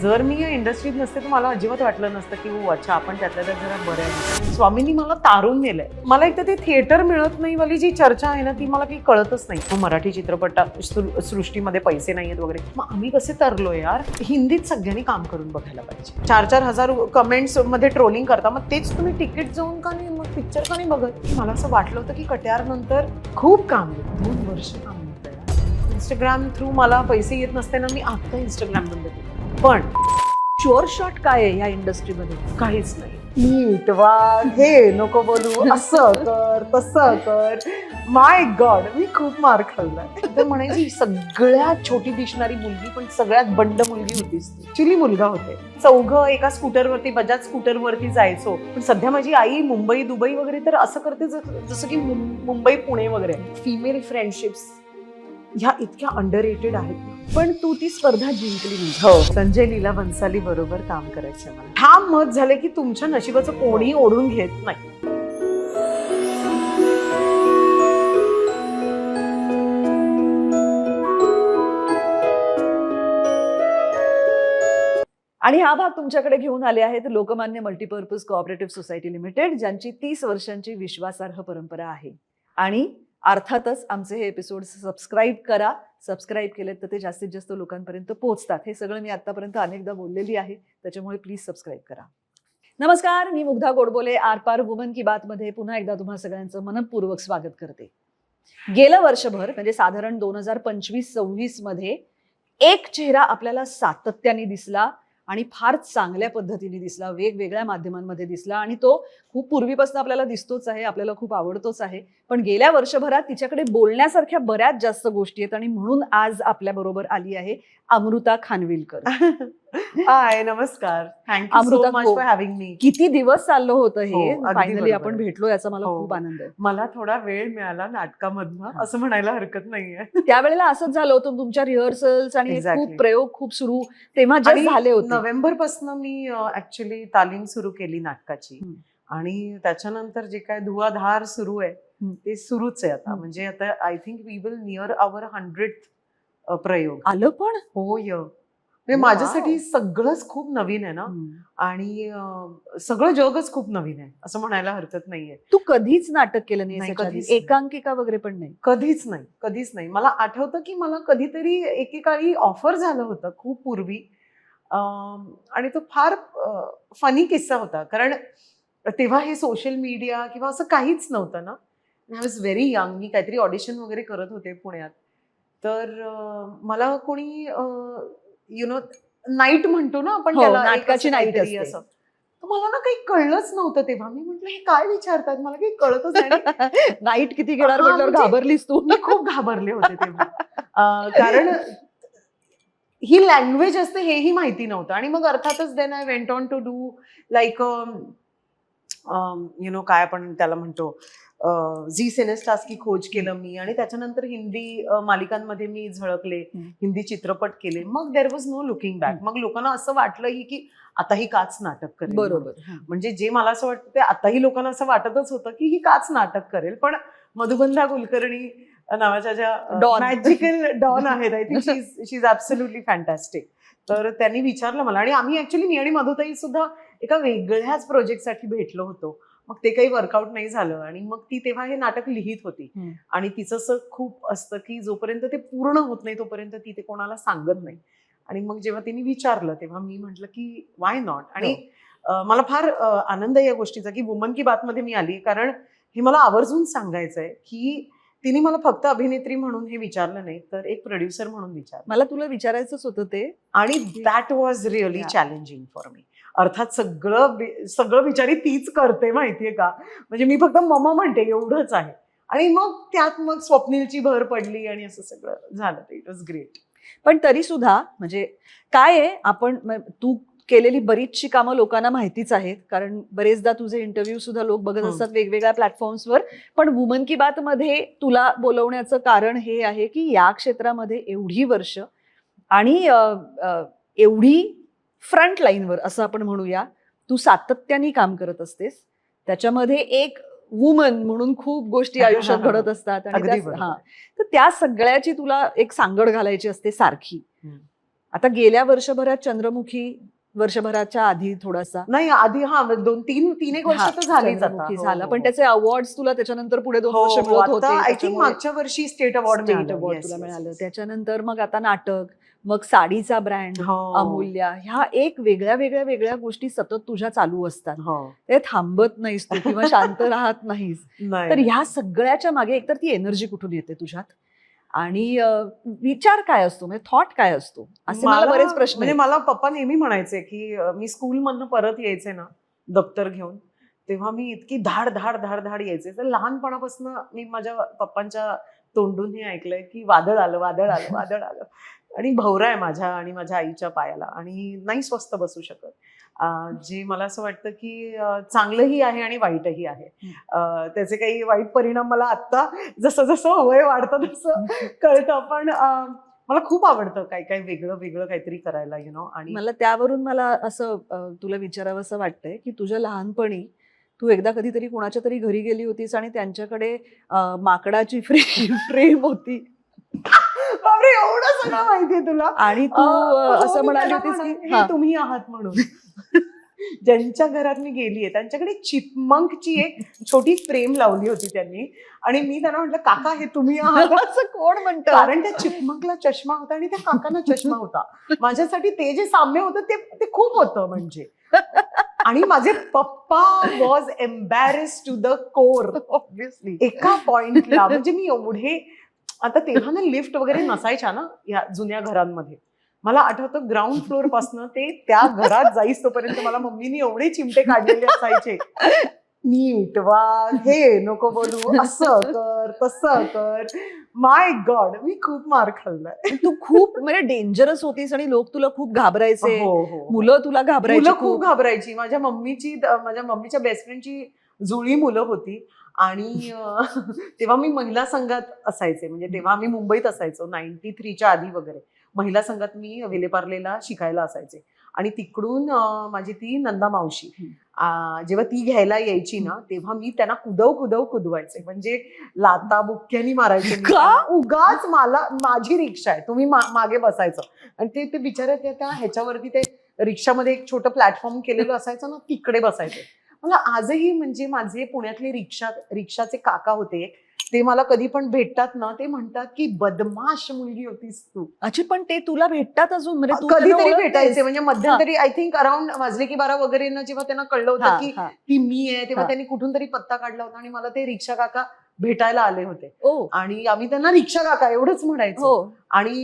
जर मी या इंडस्ट्रीत नसते तर मला अजिबात वाटलं नसतं की हो अच्छा आपण त्यातल्या त्यात जरा बरं आहे. स्वामींनी मला तारून नेलंय. मला एक तर ते थिएटर मिळत नाही वाली जी चर्चा आहे ना ती मला काही कळतच नाही. मराठी चित्रपट सृष्टीमध्ये पैसे नाहीयेत वगैरे, मग आम्ही कसे तरलोय यार. हिंदीत सगळ्यांनी काम करून बघायला पाहिजे. 4-4 हजार कमेंट्स मध्ये ट्रोलिंग करता, मग तेच तुम्ही तिकीट जाऊन का नाही मग पिक्चर का नाही बघत. मला असं वाटलं होतं की कट्यार नंतर खूप काम 2 वर्ष काम होतं. इंस्टाग्राम थ्रू मला पैसे येत नसते ना, मी आता इंस्टाग्राम बंद केलं. पण शोर शॉट काय आहे या इंडस्ट्रीमध्ये? काहीच नाही. नीट वाग, हे नको बोलू, असं कर तसं कर. माय गॉड, मी खूप मार खाल्लाय. तर म्हणायची सगळ्यात छोटी दिसणारी मुलगी पण सगळ्यात बंड मुलगी होतीस. ऍक्च्युली मुलगा होते. चौघं एका स्कूटरवरती, बजाज स्कूटरवरती जायचो. पण सध्या माझी आई मुंबई दुबई वगैरे तर असं करते जसं की मुंबई पुणे वगैरे. फिमेल फ्रेंडशिप्स ह्या इतक्या अंडररेटेड आहेत. पण तू ती स्पर्धा जिंकली नाही. हो, संजय लीला भन्साली बरोबर काम करायचं मला. ठाम मत झाले की तुमच्या नशिबाचं कोणी ओढून घेत नाही. आणि हा भाग तुमच्याकडे घेऊन आले आहेत Lokmanya multipurpose cooperative society limited, ज्यांची 30 वर्षांची विश्वासार्ह परंपरा आहे. आणि अर्थातच आमचे हे एपिसोड सबस्क्राईब करा. सबस्क्राईब केलेत तर ते जास्तीत जास्त लोकांपर्यंत पोहोचतात. हे सगळं मी आतापर्यंत अनेकदा बोललेली आहे, त्याच्यामुळे प्लीज सबस्क्राईब करा. नमस्कार, मी मुग्धा गोडबोले आरपार वुमन की बात मध्ये पुन्हा एकदा तुम्हा सगळ्यांचं मनपूर्वक स्वागत करते. गेलं वर्षभर म्हणजे साधारण 2025-26 मध्ये एक चेहरा आपल्याला सातत्याने दिसला आणि फार चांगल्या पद्धतीने दिसला, वेगवेगळ्या माध्यमांमध्ये दिसला. आणि तो खूप पूर्वीपासून आपल्याला दिसतोच आहे, आपल्याला खूप आवडतोच आहे. पण गेल्या वर्षभरात तिच्याकडे बोलण्यासारख्या बऱ्याच जास्त गोष्टी आहेत आणि म्हणून आज आपल्या बरोबर आली आहे अमृता खानविलकर. हाय, नमस्कार. Thank you so much for having me. किती दिवस चाललं होतं हे, अगदी फायनली बरोबर. आपण भेटलो, याचा मला हो. खूप आनंद आहे. मला थोडा वेळ मिळाला नाटकामधनं असं म्हणायला हरकत नाहीये. त्यावेळेला असंच झालं होतं, तुमच्या रिहर्सल्स आणि Exactly. खूप प्रयोग खूप सुरू तेव्हा जे झाले होते. नोव्हेंबर पासून मी ऍक्च्युली तालीम सुरू केली नाटकाची. आणि त्याच्यानंतर जे काय धुवाधार सुरू आहे ते सुरूच आहे आता. म्हणजे आता I think we will near our 100th प्रयोग आलं पण होय. माझ्यासाठी सगळंच खूप नवीन आहे ना. आणि सगळं जगच खूप नवीन आहे असं म्हणायला हरकत नाहीये. तू कधीच नाटक केलं नाही, नाही, कधीच नाही. एकांकिका वगैरे पण नाही? कधीच नाही, कधीच नाही. मला आठवतं की मला कधीतरी एकेकाळी ऑफर झालं होतं खूप पूर्वी. आणि तो फार फनी किस्सा होता, कारण तेव्हा हे सोशल मीडिया किंवा असं काहीच नव्हतं ना. I was very young. मी काहीतरी ऑडिशन वगैरे करत होते पुण्यात. तर मला कोणी नाईट म्हणतो ना आपण हो, त्याला, नाटकाची नाईट काहीतरी असते. असं. तर मला ना काही कळलंच नव्हतं तेव्हा. मी म्हटलं हे काय विचारतात, मला काही कळतच नाही. नाईट किती घेणार हा, म्हटल्यावर म्हणजे घाबरलीस तू? मी खूप घाबरले होते तेव्हा. कारण ही लँग्वेज असते हेही माहिती नव्हतं. आणि मग अर्थातच then I went on to do like काय आपण त्याला म्हणतो, झी सिनेस्टार्स की खोज केलं मी. आणि त्याच्यानंतर हिंदी मालिकांमध्ये मी झळकले, हिंदी चित्रपट केले. मग there was no looking back. मग लोकांना असं वाटलं की आताही काच नाटक करेल. बरोबर. म्हणजे जे मला असं वाटतं ते आताही लोकांना असं वाटतच होतं की ही काच नाटक करेल. पण मधुबंधा कुलकर्णी नावाच्या ज्या मॅजिकल डॉन आहेत, I think she is absolutely fantastic. तर त्यांनी विचारलं मला. आणि आम्ही ऍक्च्युली मी आणि मधुताई सुद्धा एका वेगळ्याच प्रोजेक्टसाठी भेटलो होतो. मग ते काही वर्कआउट नाही झालं. आणि मग ती तेव्हा हे नाटक लिहित होती. आणि तिचं असं खूप असतं की जोपर्यंत ते पूर्ण होत नाही तोपर्यंत ती ते कोणाला सांगत नाही. आणि मग जेव्हा तिने विचारलं तेव्हा मी म्हटलं की वाय नॉट. आणि मला फार आनंद आहे या गोष्टीचा की वुमन की बात मध्ये मी आली, कारण हे मला आवर्जून सांगायचंय की तिने मला फक्त अभिनेत्री म्हणून हे विचारलं नाही, तर एक प्रोड्युसर म्हणून विचारलं. मला तुला विचारायचंच होतं ते. आणि that was really challenging for me. अर्थात सगळं बिचारी तीच करते माहितीये का. म्हणजे मी फक्त मम म्हणते एवढंच आहे. आणि मग त्यात मग स्वप्नीलची भर पडली आणि असं सगळं झालं. It was great. पण तरी सुद्धा म्हणजे काय आहे, आपण तू केलेली बरीचशी कामं लोकांना माहितीच आहेत, कारण बरेचदा तुझे इंटरव्ह्यू सुद्धा लोक बघत असतात वेगवेगळ्या प्लॅटफॉर्म्सवर. पण वुमन की बात मध्ये तुला बोलवण्याचं कारण हे आहे की या क्षेत्रामध्ये एवढी वर्ष आणि एवढी फ्रंट लाईनवर असं आपण म्हणूया तू सातत्याने काम करत असतेस. त्याच्यामध्ये एक वुमन म्हणून खूप गोष्टी आयुष्यात घडत असतात. आणि तर त्या सगळ्याची तुला एक सांगड घालायची असते सारखी. आता गेल्या वर्षभरात चंद्रमुखी, वर्षभराच्या आधी थोडासा नाही आधी तीन एक वर्ष तर झालीच आता. चंद्रमुखी झाला, पण त्याचे अवॉर्ड्स तुला त्याच्यानंतर पुढे 2 वर्ष मिळत होते. आय थिंक मागच्या वर्षी स्टेट अवॉर्ड तुला मिळालं. त्याच्यानंतर मग आता नाटक, मग साडीचा ब्रँड अमूल्या, ह्या एक वेगळ्या गोष्टी सतत तुझ्या चालू असतात. ते थांबत नाहीस तू किंवा शांत राहत नाहीस. तर ह्या सगळ्याच्या मागे एकतर ती एनर्जी कुठून येते तुझ्यात आणि विचार काय असतो, म्हणजे थॉट काय असतो, असे मला बरेच प्रश्न. म्हणजे मला पप्पा नेहमी म्हणायचे की मी स्कूलमधनं परत यायचे ना दप्तर घेऊन, तेव्हा मी इतकी धाड धाड धाड धाड यायचे. तर लहानपणापासून मी माझ्या पप्पांच्या तोंडून हे ऐकलंय की वादळ आलं वादळ आलं वादळ आलं, आणि भवरा आहे माझ्या आणि माझ्या आईच्या पायाला, आणि नाही स्वस्त बसू शकत. जे मला असं वाटतं की चांगलंही आहे आणि वाईटही आहे. त्याचे काही वाईट परिणाम मला आत्ता जसं जसं वय वाढतं तसं कळतं, पण मला खूप आवडतं काय काय वेगळं काहीतरी करायला, आणि मला त्यावरून मला असं तुला विचारावं असं वाटतंय की तुझ्या लहानपणी तू एकदा कधीतरी कोणाच्या तरी घरी गेली होतीस आणि त्यांच्याकडे माकडाची फ्रेम होती. बापरे, एवढं सगळं माहितीये तुला? आणि तू असं म्हणाली होतीस की तुम्ही आहात म्हणून. ज्यांच्या घरात मी गेलीये त्यांच्याकडे चिपमंकची एक छोटी फ्रेम लावली होती त्यांनी, आणि मी त्यांना म्हटलं काका हे तुम्ही आहात? असं कोण म्हणतं? कारण त्या चिपमंकला चष्मा होता आणि त्या काकांना चष्मा होता. माझ्यासाठी ते जे साम्य होतं ते खूप होतं म्हणजे. आणि माझे पप्पा was embarrassed to the core obviously एका पॉइंटला. म्हणजे मी एवढे, आता तेव्हा ना लिफ्ट वगैरे नसायच्या ना या जुन्या घरांमध्ये. मला आठवतं ग्राउंड फ्लोअर पासून ते त्या घरात जाईस तोपर्यंत मला मम्मीनी एवढे चिमटे काढलेले असायचे. नीट वा, हे नको बोलू, असं कर तसं कर. माय गॉड, मी खूप मार खाल्लाय. तू खूप म्हणजे डेंजरस होतीस आणि लोक तुला खूप घाबरायचे. मुलं तुला घाबरायची, खूप घाबरायची. माझ्या मम्मीच्या बेस्ट फ्रेंडची जुळी मुलं होती, आणि तेव्हा मी महिला संघात असायचे. म्हणजे तेव्हा आम्ही मुंबईत असायचो 93च्या आधी वगैरे. महिला संघात मी विलेपार्लेला शिकायला असायचे, आणि तिकडून माझी ती नंदा मावशी जेव्हा ती घ्यायला यायची ना तेव्हा मी त्यांना कुदवायचे. म्हणजे लाता बुक्क्यांनी मारायचे. उगाच माझी रिक्षा आहे, तुम्ही मागे बसायचं. आणि ते बिचारे त्या ह्याच्यावरती ते रिक्षामध्ये एक छोटं प्लॅटफॉर्म केलेलं असायचं ना, तिकडे बसायचे. मला आजही म्हणजे माझे पुण्यातले रिक्षाचे काका होते, ते मला कधी पण भेटतात ना, ते म्हणतात की बदमाश मुलगी होतीस तू. अच्छा, पण ते तुला भेटतात अजून? म्हणजे कधीतरी भेटायचे. म्हणजे मध्यंतरी आय थिंक अराउंड वाजले की 12 वगैरे ना, जेव्हा त्यांना कळलं होतं की ती मी आहे, तेव्हा त्यांनी कुठून तरी पत्ता काढला होता आणि मला ते रिक्षा काका भेटायला आले होते. आणि आम्ही त्यांना रिक्षा काका एवढंच म्हणायचो. आणि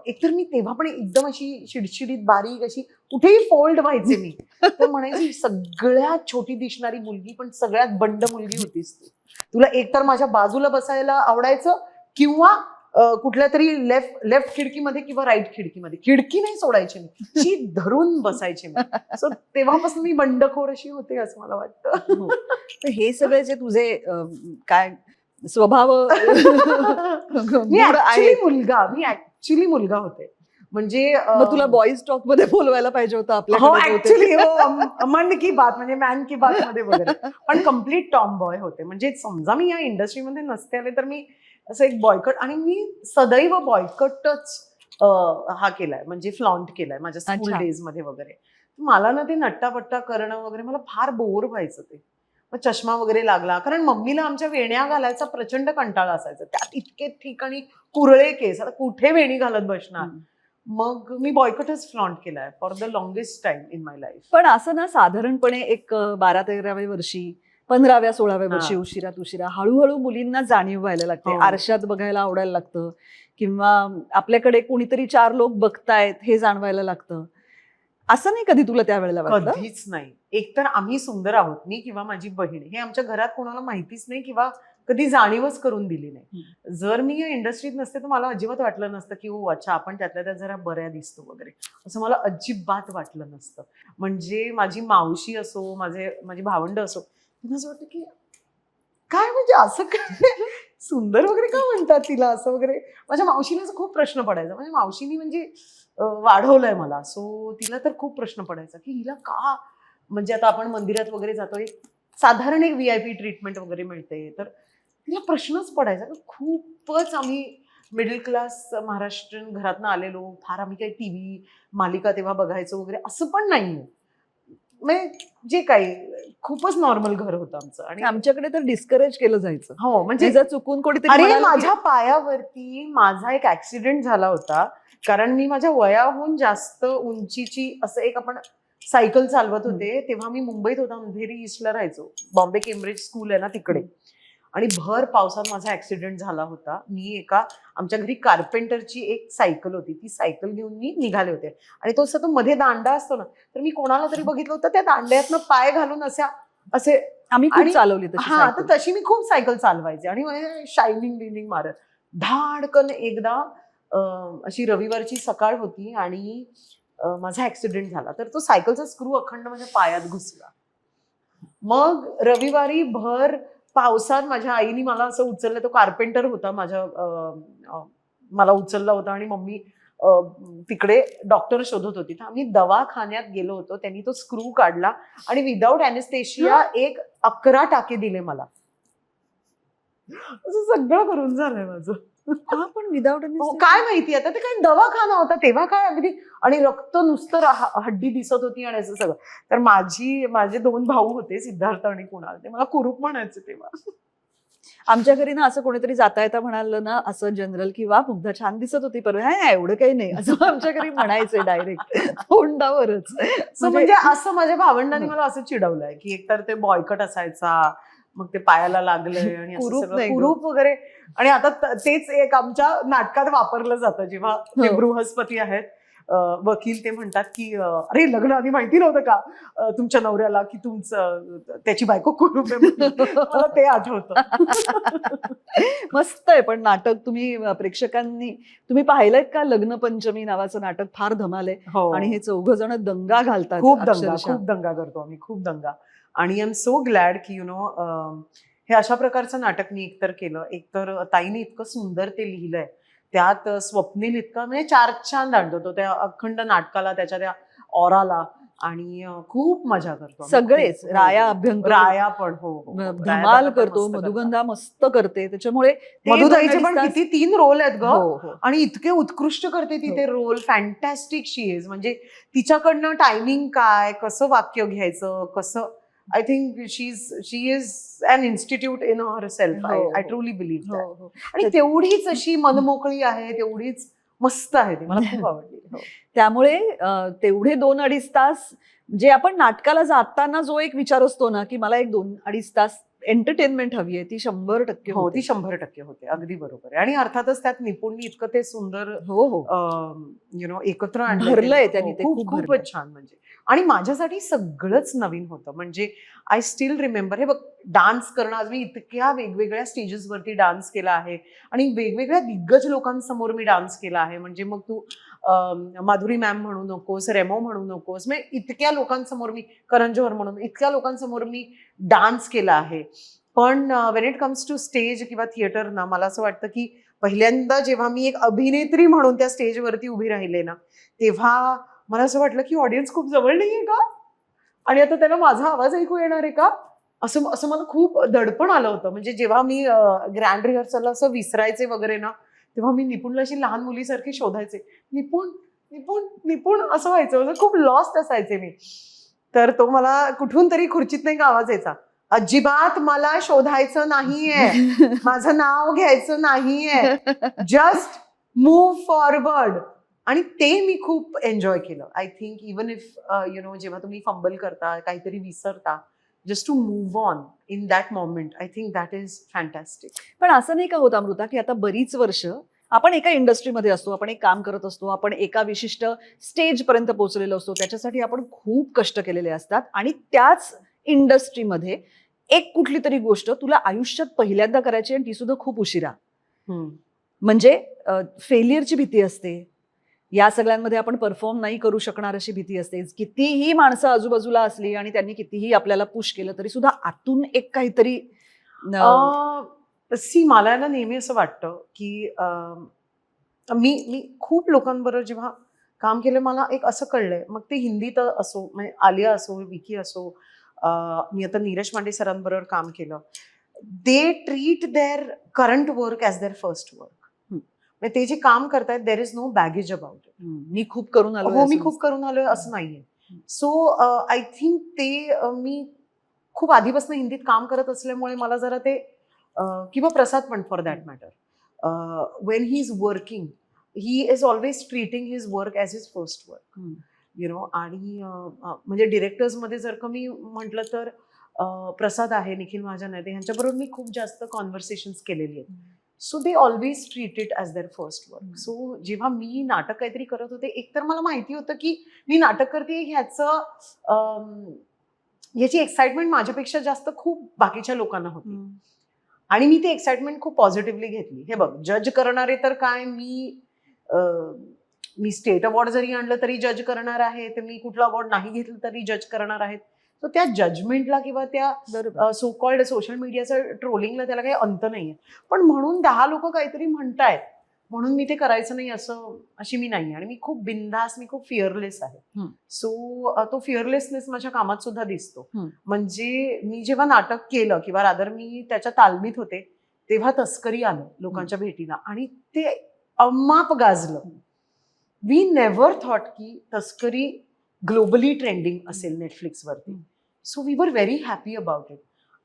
एकतर मी तेव्हा पण एकदम अशी शिडशिडीत बारीक अशी, कुठेही फोल्ड व्हायचे मी. तर म्हणायची सगळ्यात छोटी दिसणारी मुलगी पण सगळ्यात बंड मुलगी होतीस तू. तुला एकतर माझ्या बाजूला बसायला आवडायचं, किंवा कुठल्या तरी लेफ्ट खिडकीमध्ये किंवा राईट खिडकीमध्ये. खिडकी नाही सोडायची मी, शी धरून बसायची मी. सो तेव्हापासून मी बंडखोर अशी होते असं मला वाटतं. हे सगळे जे तुझे काय स्वभाव मी ऍक्च्युली मुलगा होते. म्हणजे मग तुला बॉईज टॉक मध्ये बोलवायला पाहिजे होतं ऍक्च्युली. मन की बात म्हणजे मॅन की बात मध्ये वगैरे. पण कम्प्लीट टॉम बॉय होते. म्हणजे समजा मी या इंडस्ट्रीमध्ये नसते आले तर मी असं एक बॉयकट, आणि मी सदैव बॉयकटच हा केलाय, म्हणजे फ्लॉन्ट केलाय माझ्या स्कूल डेज मध्ये वगैरे. मला ना ते नट्टापट्टा करणं वगैरे मला फार बोर व्हायचं. ते मग चष्मा वगैरे लागला, कारण मम्मीला आमच्या वेण्या घालायचा प्रचंड कंटाळा असायचा. त्यात इतके ठिकाणी कुरळे केस, आता कुठे वेणी घालत बसणार. मग मी बॉयकटच फ्लॉन्ट केलाय for the longest time in my life. पण असं ना साधारणपणे एक 12-13व्या वर्षी, 15व्या-16व्या वर्षी उशिरा हळूहळू मुलींना जाणीव व्हायला लागते. आरशात बघायला आवडायला लागतं, किंवा आपल्याकडे कोणीतरी 4 लोक बघतायत हे जाणवायला लागतं. असं नाही कधी तुला त्यावेळेला वाटलं? कधीच नाही. एकतर आम्ही सुंदर आहोत, मी किंवा माझी बहीण, हे आमच्या घरात कोणाला माहितीच नाही किंवा कधी जाणीवच करून दिली नाही. जर मी या इंडस्ट्रीत नसते तर मला अजिबात वाटलं नसतं की ओ अच्छा आपण त्यातल्या त्यात जरा बऱ्या दिसतो वगैरे, असं मला अजिबात वाटलं नसतं. म्हणजे माझी मावशी असो, माझी भावंड असो, त्यांना असं वाटतं की काय म्हणजे असं काय सुंदर वगैरे का म्हणतात तिला असं वगैरे. माझ्या मावशीला खूप प्रश्न पडायचा. म्हणजे मावशीनी म्हणजे वाढवलंय मला, सो तिला तर खूप प्रश्न पडायचा की हिला का, म्हणजे आता आपण मंदिरात वगैरे जातोय, साधारण एक VIP ट्रीटमेंट वगैरे मिळते, तर तिला प्रश्नच पडायचा. खूपच आम्ही मिडल क्लास महाराष्ट्रीयन घरातनं आलेलो, फार आम्ही काही टीव्ही मालिका तेव्हा बघायचो वगैरे असं पण नाहीये. म्हणजे जे काही खूपच नॉर्मल घर होतं आमचं. आणि आमच्याकडे तर डिस्करेज केलं जायचं. हो म्हणजे जर चुकून कोणीतरी अरे म्हणालं की- माझ्या पायावरती माझा एक ऍक्सिडेंट झाला होता, कारण मी माझ्या वयाहून जास्त उंचीची असं एक आपण सायकल चालवत होते. तेव्हा मी मुंबईत होता, अंधेरी ईस्टला राहायचो. बॉम्बे केम्ब्रिज स्कूल आहे ना तिकडे. आणि भर पावसात माझा ऍक्सिडेंट झाला होता. मी आमच्या घरी कार्पेंटरची एक सायकल होती, ती सायकल घेऊन मी निघाले होते. आणि तो मध्ये दांडा असतो ना, तर मी कोणाला तरी बघितलं होतं त्या दांड्यातनं पाय घालून असे आम्ही खूप चालवली तशी हा, तर सायकल. तशी मी खूप सायकल चालवायचे. आणि शायनिंग बिनिंग मारत धाडकन एकदा अशी रविवारची सकाळ होती आणि माझा ऍक्सिडेंट झाला. तर तो सायकलचा स्क्रू अखंड माझ्या पायात घुसला. मग रविवारी भर पावसात माझ्या आईने मला असं उचललं. तो कार्पेंटर होता मला उचलला होता. आणि मम्मी तिकडे डॉक्टर शोधत होती. तर आम्ही दवाखान्यात गेलो होतो. त्यांनी तो स्क्रू काढला आणि विदाऊट अॅनेस्थेशिया 11 टाके दिले मला. असं सगळं करून झालंय माझं. हा, पण विदाउट काय माहिती, आता ते काय दवाखाना होता तेव्हा, काय अगदी. आणि रक्त नुसतं हड्डी दिसत होती आणि असं सगळं. तर माझे 2 भाऊ होते, सिद्धार्थ आणि कुणाल. ते मला कुरूप म्हणायचे तेव्हा. आमच्या घरी ना असं कोणीतरी जाता येता म्हणालं ना असं जनरल की वा मुग्धा छान दिसत होती परवा, नाही एवढं काही नाही असं आमच्या घरी म्हणायचे डायरेक्ट तोंडावरच. म्हणजे असं माझ्या भावंडांनी मला असं चिडवलंय की एकतर ते बॉयकट असायचा, मग ते पायाला लागलंय आणि असं कुरूप सगळं नाही ग. कुरूप वगैरे. आणि आता तेच एक आमच्या नाटकात वापरलं जातं. जेव्हा ते हो. बृहस्पती आहेत वकील, ते म्हणतात की अरे लग्न आधी माहिती नव्हतं का तुमच्या नवऱ्याला की तुमचं त्याची बायको कुरूप आहे म्हणून. मला ते आठवतं. मस्त आहे. पण नाटक तुम्ही तुम्ही पाहिलंय का? लग्न पंचमी नावाचं नाटक फार धमाल आहे. हो. आणि हे 4 जण दंगा घालतात खूप अक्षरशः. दंगा करतो आम्ही, खूप दंगा. आणि आय एम सो ग्लॅड की हे अशा प्रकारचं नाटक मी एकतर केलं. एकतर ताईने इतकं सुंदर ते लिहिलंय. त्यात स्वप्नील इतका म्हणजे छान आणतो त्या अखंड नाटकाला, त्याच्या त्या ऑराला. आणि खूप मजा करतो आम्ही. सगळेच खूप. राया अभ्यंकर राया पण हो. धमाल करतो, मधुगंधा मस्त करते. त्याच्यामुळे ते मधुताईचे 2-2.5 पण तास- किती 3 रोल आहेत ग. हो, हो. आणि इतके उत्कृष्ट करते ती हो. ते रोल. Fantastic she is. म्हणजे तिच्याकडनं टायमिंग काय, कसं वाक्य घ्यायचं, कसं. I think she is an institute in herself. I truly believe that. हो. आणि तेवढीच अशी मनमोकळी आहे, तेवढीच मस्त आहे ती. मला खूप आवडली. हो. त्यामुळे तेवढे 2-2.5 तास जे आपण नाटकाला जाताना जो एक विचार असतो ना की मला एक 2-2.5 तास एंटरटेनमेंट हवी आहे, ती 100% हो, होते. ती 100% होते. अगदी बरोबर आहे. आणि अर्थातच त्यात निपुणनी इतकं ते सुंदर हो एकत्र आणलं. भरलंय त्यांनी ते, खूप भरलंय. खूपच छान. म्हणजे आणि माझ्यासाठी सगळंच नवीन होतं. म्हणजे आय स्टील रिमेंबर, हे बघ, डान्स करणं. आज मी इतक्या वेगवेगळ्या स्टेजेसवरती डान्स केला आहे आणि वेगवेगळ्या दिग्गज लोकांसमोर मी डान्स केला आहे. म्हणजे मग तू माधुरी मॅम म्हणू नकोस, रेमो म्हणू नकोस, म्हणजे इतक्या लोकांसमोर मी, करण जोहर म्हणून इतक्या लोकांसमोर मी डान्स केला आहे. पण when it comes to stage किंवा थिएटर ना, मला असं वाटतं की पहिल्यांदा जेव्हा मी एक अभिनेत्री म्हणून त्या स्टेजवरती उभी राहिले ना, तेव्हा मला असं वाटलं की ऑडियन्स खूप जवळ नाहीये का, आणि आता त्याला माझा आवाज ऐकू येणार आहे का, असं मला खूप दडपण आलं होतं. म्हणजे जेव्हा मी ग्रँड रिहर्सलला असं विसरायचे वगैरे ना, तेव्हा मी निपुणला अशी लहान मुलीसारखी शोधायचे, निपुण निपुण निपुण असं व्हायचं. म्हणजे खूप लॉस्ट असायचे मी. तर तो मला कुठून तरी खुर्चीत नाही का आवाज यायचा, अजिबात मला शोधायचं नाहीये, माझं नाव घ्यायचं नाहीये, जस्ट मूव्ह फॉरवर्ड. आणि ते मी खूप एन्जॉय केलं. आय थिंक इवन इफ जेव्हा तुम्ही फंबल करता, काहीतरी विसरता, just to move on in that moment, I think that is fantastic. पण असं नाही का होत अमृता की आता बरीच वर्ष आपण एका इंडस्ट्रीमध्ये असतो, आपण एक काम करत असतो, आपण एका विशिष्ट स्टेज पर्यंत पोहोचलेलो असतो, त्याच्यासाठी आपण खूप कष्ट केलेले असतात, आणि त्याच इंडस्ट्रीमध्ये एक कुठली तरी गोष्ट तुला आयुष्यात पहिल्यांदा करायची आणि ती सुद्धा खूप उशिरा. म्हणजे फेलियरची भीती असते, या सगळ्यांमध्ये आपण परफॉर्म नाही करू शकणार अशी भीती असते. कितीही माणसं आजूबाजूला असली आणि त्यांनी कितीही आपल्याला पुश केलं तरी सुद्धा आतून एक काहीतरी मला ना नेहमी असं वाटतं की मी खूप लोकांबरोबर जेव्हा काम केलं, मला एक असं कळलंय, मग ते हिंदीत असो, म्हणजे आलिया असो, विकी असो, मी आता नीरज पांडे सरांबरोबर काम केलं, they treat their current work as their first work. म्हणजे ते जे काम करतायत there is no baggage about it. मी खूप करून आलो. हो, मी खूप करून आलोय असं नाहीये. सो आय थिंक ते मी खूप आधीपासून हिंदीत काम करत असल्यामुळे मला जरा ते किंवा प्रसाद पण for that matter when he is working he is always treating his work as his first work, you know. आणि म्हणजे डिरेक्टर्समध्ये जर का मी म्हटलं तर प्रसाद आहे, निखिल महाजन आहे, ह्यांच्याबरोबर मी खूप जास्त कॉन्व्हर्सेशन्स केलेली आहेत. So they always treat it as their first work. So जेव्हा मी नाटक काहीतरी करत होते, एकतर मला माहिती होतं की मी नाटक करते ह्याची एक्साइटमेंट माझ्यापेक्षा जास्त खूप बाकीच्या लोकांना होती. आणि मी ती एक्साइटमेंट खूप पॉझिटिव्हली घेतली. हे बघ, जज करणारे तर काय, मी स्टेट अवॉर्ड जरी आणलं तरी जज करणार आहे, तर मी कुठला अवॉर्ड नाही घेतलं तरी जज करणार आहेत. तर त्या जजमेंटला किंवा त्या सो कॉल्ड सोशल मीडियाचं ट्रोलिंगला त्याला काही अंत नाहीये. पण म्हणून 10 लोक काहीतरी म्हणतायत म्हणून मी ते करायचं नाही अशी मी नाही. आणि मी खूप बिनधास्त, मी खूप फिअरलेस आहे. सो तो फिअरलेसनेस माझ्या कामात सुद्धा दिसतो. म्हणजे मी जेव्हा नाटक केलं किंवा रादर मी त्याच्या तालमीत होते तेव्हा तस्करी आलं लोकांच्या भेटीला आणि ते अमाप गाजलं. वी नेव्हर थॉट की तस्करी ग्लोबली ट्रेंडिंग असेल नेटफ्लिक्सवरती. So we were very happy about it.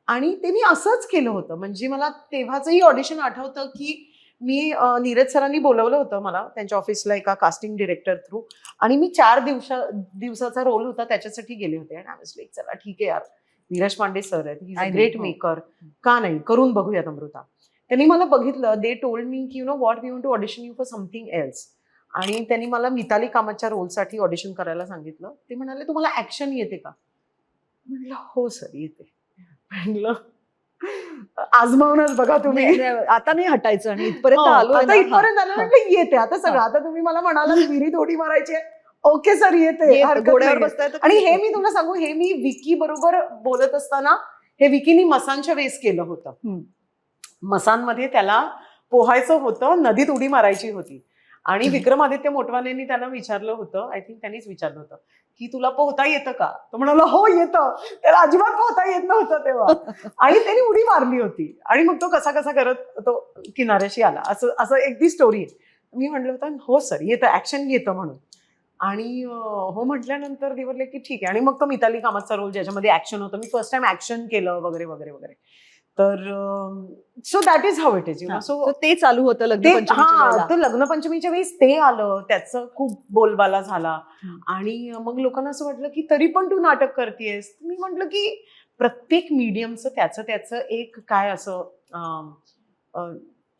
आणि ते मी असंच केलं होतं. म्हणजे मला तेव्हाचंही ऑडिशन आठवतं की मी नीरज सरांनी बोलवलं होतं मला त्यांच्या ऑफिसला एका कास्टिंग डिरेक्टर थ्रू. आणि मी 4 दिवसाचा रोल होता त्याच्यासाठी गेले होते. आणि आय वाज लाईक चला ठीक आहे यार, नीरज पांडे सर आहेत, he is a great maker, का नाही करून बघूयात अमृता. त्यांनी मला बघितलं. दे टोल्ड मी की you know what, we want to audition you for something else. आणि त्यांनी मला मिताली कामतच्या रोलसाठी ऑडिशन करायला सांगितलं. ते म्हणाले तुम्हाला ऍक्शन येते का? म्हटलं हो सर येते. म्हटलं आजमावूनच बघा तुम्ही, आता नाही हटायचं. आणि इथपर्यंत आलो, आता इथपर्यंत आलं. म्हटलं येते आता सगळं. आता तुम्ही मला म्हणाला विहिरीत उडी मारायची आहे, ओके सर येते, घोड्यावर बसताय. आणि हे मी तुला सांगू, हे मी विकी बरोबर बोलत असताना हे विकीनी मसानच्या वेस केलं होतं. मसानमध्ये त्याला पोहायचं होतं, नदीत उडी मारायची होती. आणि विक्रमादित्य मोटवानेंनी त्यांना विचारलं होतं, आय थिंक त्यांनीच विचारलं होतं की तुला पोहता येतं का? तो म्हणाला हो येतं. त्याला अजिबात पोहता येत नव्हतं तेव्हा. आणि त्यांनी उडी मारली होती. आणि मग तो कसा कसा करत तो किनाऱ्याशी आला. असं एक ती स्टोरी आहे. मी म्हटलं होतं हो सर येतं, ऍक्शन येतं म्हणून. आणि हो म्हटल्यानंतर दिवरले की ठीक आहे. आणि मग तो मिताली कामतचा रोल ज्याच्यामध्ये ऍक्शन होतं, मी फर्स्ट टाइम ऍक्शन केलं वगैरे वगैरे वगैरे. तर so that is how it is, U know. So ते चालू होतं लग्नपंचमीच्या वेळेस ते आलं, त्याचं खूप बोलबाला झाला. आणि मग लोकांना असं वाटलं की तरी पण तू नाटक करतेयस. मी म्हटलं की प्रत्येक मीडियमचं त्याचं एक काय असं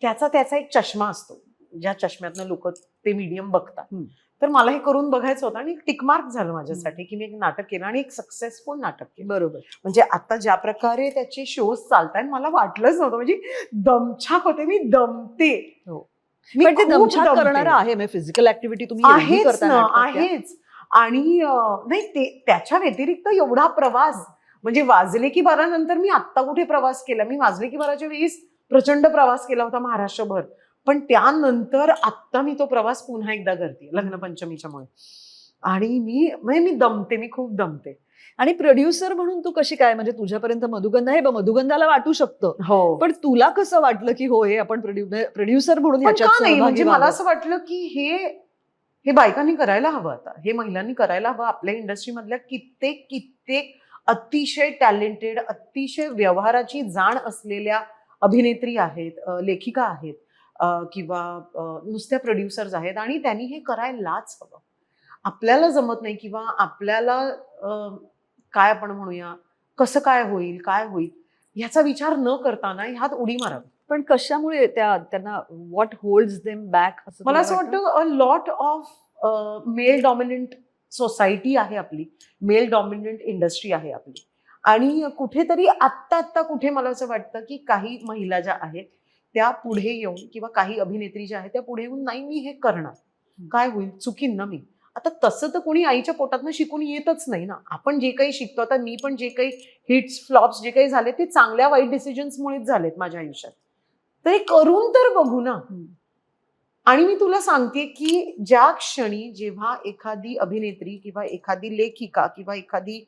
त्याचा एक चष्मा असतो, ज्या चष्म्यातनं लोक ते मीडियम बघतात. तर मला हे करून बघायचं होतं आणि टिकमार्क झालं माझ्यासाठी की मी एक नाटक केलं आणि एक सक्सेसफुल नाटक केलं. बरोबर. म्हणजे आता ज्या प्रकारे त्याचे शोज चालतात मला वाटलंच नव्हतं. म्हणजे दमछाक होते, मी दमते. पण ते दमछाक करणारं आहे, फिजिकल ऍक्टिव्हिटी तुम्ही आहेच ना, आहेच. आणि नाही ते त्याच्या व्यतिरिक्त एवढा प्रवास, म्हणजे वाजले की 12 नंतर मी आत्ता कुठे प्रवास केला. मी वाजले की 12च्या वेळेस प्रचंड प्रवास केला होता महाराष्ट्रभर. पण त्यानंतर आत्ता मी तो प्रवास पुन्हा एकदा करते लग्नपंचमीच्यामुळे. आणि मी दमते, मी खूप दमते. आणि प्रोड्युसर म्हणून तू कशी काय, म्हणजे तुझ्यापर्यंत मधुगंधा हे मधुगंधाला वाटू शकतं, हो, पण तुला कसं वाटलं की हो हे आपण प्रोड्युसर म्हणून म्हणजे मला असं वाटलं की हे बायकांनी करायला हवं. आता हे महिलांनी करायला हवं. आपल्या इंडस्ट्रीमधल्या कित्येक अतिशय टॅलेंटेड, अतिशय व्यवहाराची जाण असलेल्या अभिनेत्री आहेत, लेखिका आहेत किंवा नुसत्या प्रोड्युसर्स आहेत. आणि त्यांनी हे करायलाच हवं. आपल्याला जमत नाही किंवा आपल्याला काय आपण म्हणूया कसं काय होईल ह्याचा विचार न करताना ह्यात उडी मारावी. पण कशामुळे त्यांना व्हॉट होल्ड्स देम बॅक? मला असं वाटतं अ lot of male dominant society आहे आपली, मेल डॉमिनंट इंडस्ट्री आहे आपली. आणि कुठेतरी आत्ता कुठे मला असं वाटतं की काही महिला ज्या आहेत त्या पुढे येऊन किंवा काही अभिनेत्री ज्या आहेत त्या पुढे येऊन नाही मी हे करणार, काय होईल, चुकीन ना मी. आता तसं तर कोणी आईच्या पोटातनं शिकून येतच नाही ना. आपण जे काही शिकतो, आता मी पण जे काही हिट्स फ्लॉप्स जे काही झाले ते चांगल्या वाईट डिसिजन्समुळेच झालेत माझ्या आयुष्यात. तर हे करून तर बघू ना. आणि मी तुला सांगते की ज्या क्षणी जेव्हा एखादी अभिनेत्री किंवा एखादी लेखिका किंवा एखादी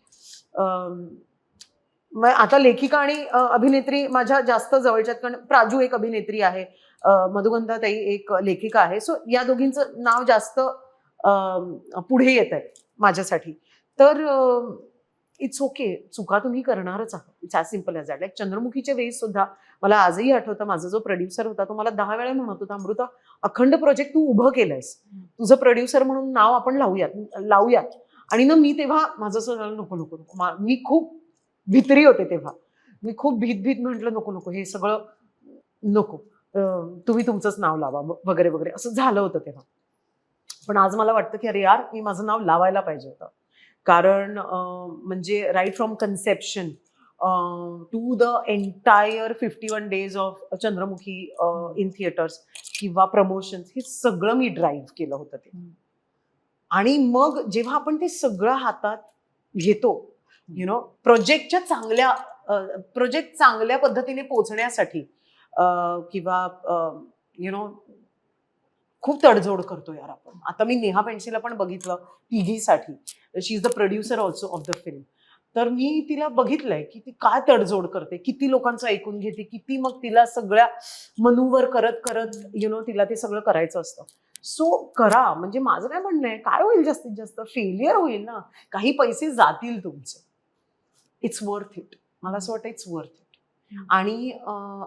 आता लेखिका आणि अभिनेत्री माझ्या जास्त जवळच्यात, कारण प्राजू एक अभिनेत्री आहे, मधुगंधाताई एक लेखिका आहे. सो या दोघींचं नाव जास्त पुढे येत आहे माझ्यासाठी. तर इट्स ओके, चुका तुम्ही करणारच आहात. It's as simple as that. Like चंद्रमुखीच्या वेळी सुद्धा मला आजही आठवतं, माझा जो प्रोड्युसर होता तो मला 10 वेळा म्हणत होता, अमृता अखंड प्रोजेक्ट तू उभं केलंयस, तुझं प्रोड्युसर म्हणून नाव आपण लावूयात. आणि ना मी तेव्हा माझं असं झालं, नको नको नको, मी खूप भित्री होते तेव्हा, मी खूप भीत म्हटलं नको नको, हे सगळं नको, तुम्ही तुमचंच नाव लावा वगैरे वगैरे, असं झालं होतं तेव्हा. पण आज मला वाटतं की अरे यार, मी माझं नाव लावायला पाहिजे होतं. कारण म्हणजे right from conception to the entire 51 days of Chandramukhi in theatres किंवा प्रमोशन्स, हे सगळं मी ड्राईव्ह केलं होतं ते. आणि मग जेव्हा आपण ते सगळं हातात घेतो, प्रोजेक्ट चांगल्या पद्धतीने पोहोचण्यासाठी किंवा खूप तडजोड करतो यार आपण. आता मी नेहा पेंडसेला पण बघितलं तिघीसाठी, she is the producer also of the film. तर मी तिला बघितलंय की ती काय तडजोड करते, किती लोकांचं ऐकून घेते, किती मग तिला सगळ्या मनूवर करत तिला ते सगळं करायचं असतं. सो करा, म्हणजे माझं काय म्हणणं आहे, काय होईल जास्तीत जास्त, फेलियर होईल ना, काही पैसे जातील तुमचे, इट्स वर्थ इट. मला असं वाटतं इट्स वर्थ इट. आणि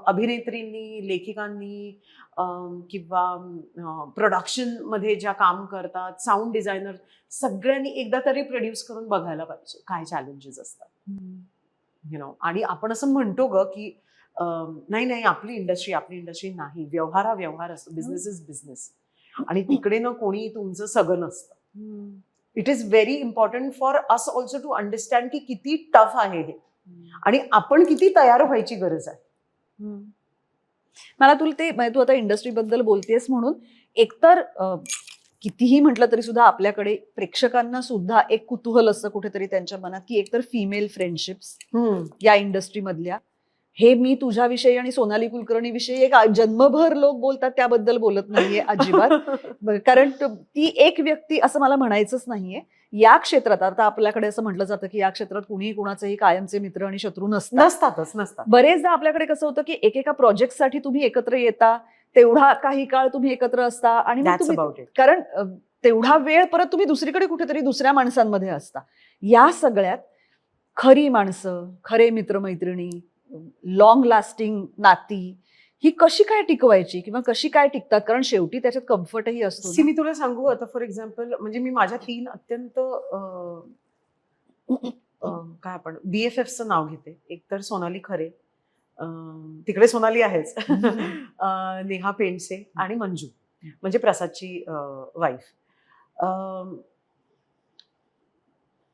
अभिनेत्रींनी, लेखिकांनी किंवा प्रोडक्शन मध्ये ज्या काम करतात, साऊंड डिझायनर, सगळ्यांनी एकदा तरी प्रोड्यूस करून बघायला पाहिजे काय चॅलेंजेस असतात. आणि आपण असं म्हणतो ग की नाही आपली इंडस्ट्री नाही, व्यवहार हा व्यवहार असतो, बिझनेस इज बिझनेस. आणि तिकडे ना कोणी तुमचं सगळं नसतं. It is very important for us also to understand की किती टफ आहे हे आणि आपण किती तयार व्हायची गरज आहे. मला तू आता इंडस्ट्रीबद्दल बोलतेस म्हणून एकतर कितीही म्हटलं तरी सुद्धा आपल्याकडे प्रेक्षकांना सुद्धा एक कुतूहल असतं कुठेतरी त्यांच्या मनात की एकतर फिमेल फ्रेंडशिप्स या इंडस्ट्रीमधल्या, हे मी तुझ्याविषयी आणि सोनाली कुलकर्णी विषयी एक जन्मभर लोक बोलतात, त्याबद्दल बोलत नाहीये अजिबात. कारण ती एक व्यक्ती असं मला म्हणायचंच नाहीये. या क्षेत्रात आता आपल्याकडे असं म्हटलं जातं की या क्षेत्रात कुणीही कुणाचेही कायमचे मित्र आणि शत्रू नसतात. बरेचदा आपल्याकडे कसं होतं की एकेका प्रोजेक्टसाठी तुम्ही एकत्र येता, तेवढा काही काळ तुम्ही एकत्र असता आणि मग तुम्ही, कारण तेवढा वेळ परत तुम्ही दुसरीकडे कुठेतरी दुसऱ्या माणसांमध्ये असता. या सगळ्यात खरी माणसं, खरे मित्रमैत्रिणी, लॉंग लास्टिंग नाती ही कशी काय टिकवायची किंवा कशी काय टिकतात, कारण शेवटी त्याच्यात कम्फर्टही असतो. मी तुला सांगू, आता फॉर एक्झाम्पल, म्हणजे मी माझ्या 3 अत्यंत काय आपण BFFचं नाव घेते. एक तर सोनाली खरे, तिकडे सोनाली आहेच, नेहा पेंडसे आणि मंजू, म्हणजे प्रसादची वाईफ.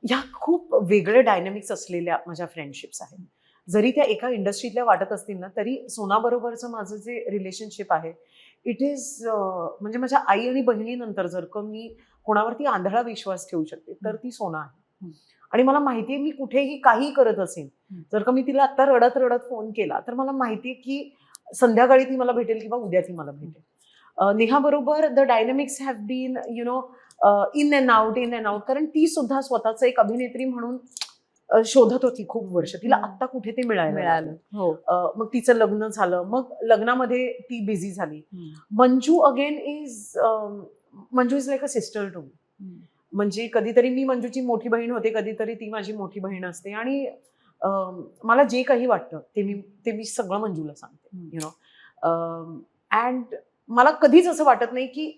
ह्या खूप वेगळे डायनॅमिक्स असलेल्या माझ्या फ्रेंडशिप्स आहेत. जरी त्या एका इंडस्ट्रीतल्या वाटत असतील ना, तरी सोनाबरोबरचं माझं जे रिलेशनशिप आहे, इट इज म्हणजे माझ्या आई आणि बहिणीनंतर जर का मी कोणावरती आंधळा विश्वास ठेवू शकते तर ती सोना आहे. आणि मला माहितीये, मी कुठेही काही करत असेल, जर का मी तिला आता रडत फोन केला तर मला माहितीये की संध्याकाळी ती मला भेटेल किंवा उद्या ती मला भेटेल. नेहा बरोबर the dynamics have been in and out, कारण ती सुद्धा स्वतःच एक अभिनेत्री म्हणून शोधत होती खूप वर्ष. तिला आत्ता कुठे ते मिळालं. मग तिचं लग्न झालं, मग लग्नामध्ये ती बिझी झाली. Manju again Manju is like a sister to me. म्हणजे कधीतरी मी मंजूची मोठी बहीण होते, कधीतरी ती माझी मोठी बहीण असते. आणि मला जे काही वाटतं ते मी सगळं मंजूला सांगते. अँड मला कधीच असं वाटत नाही की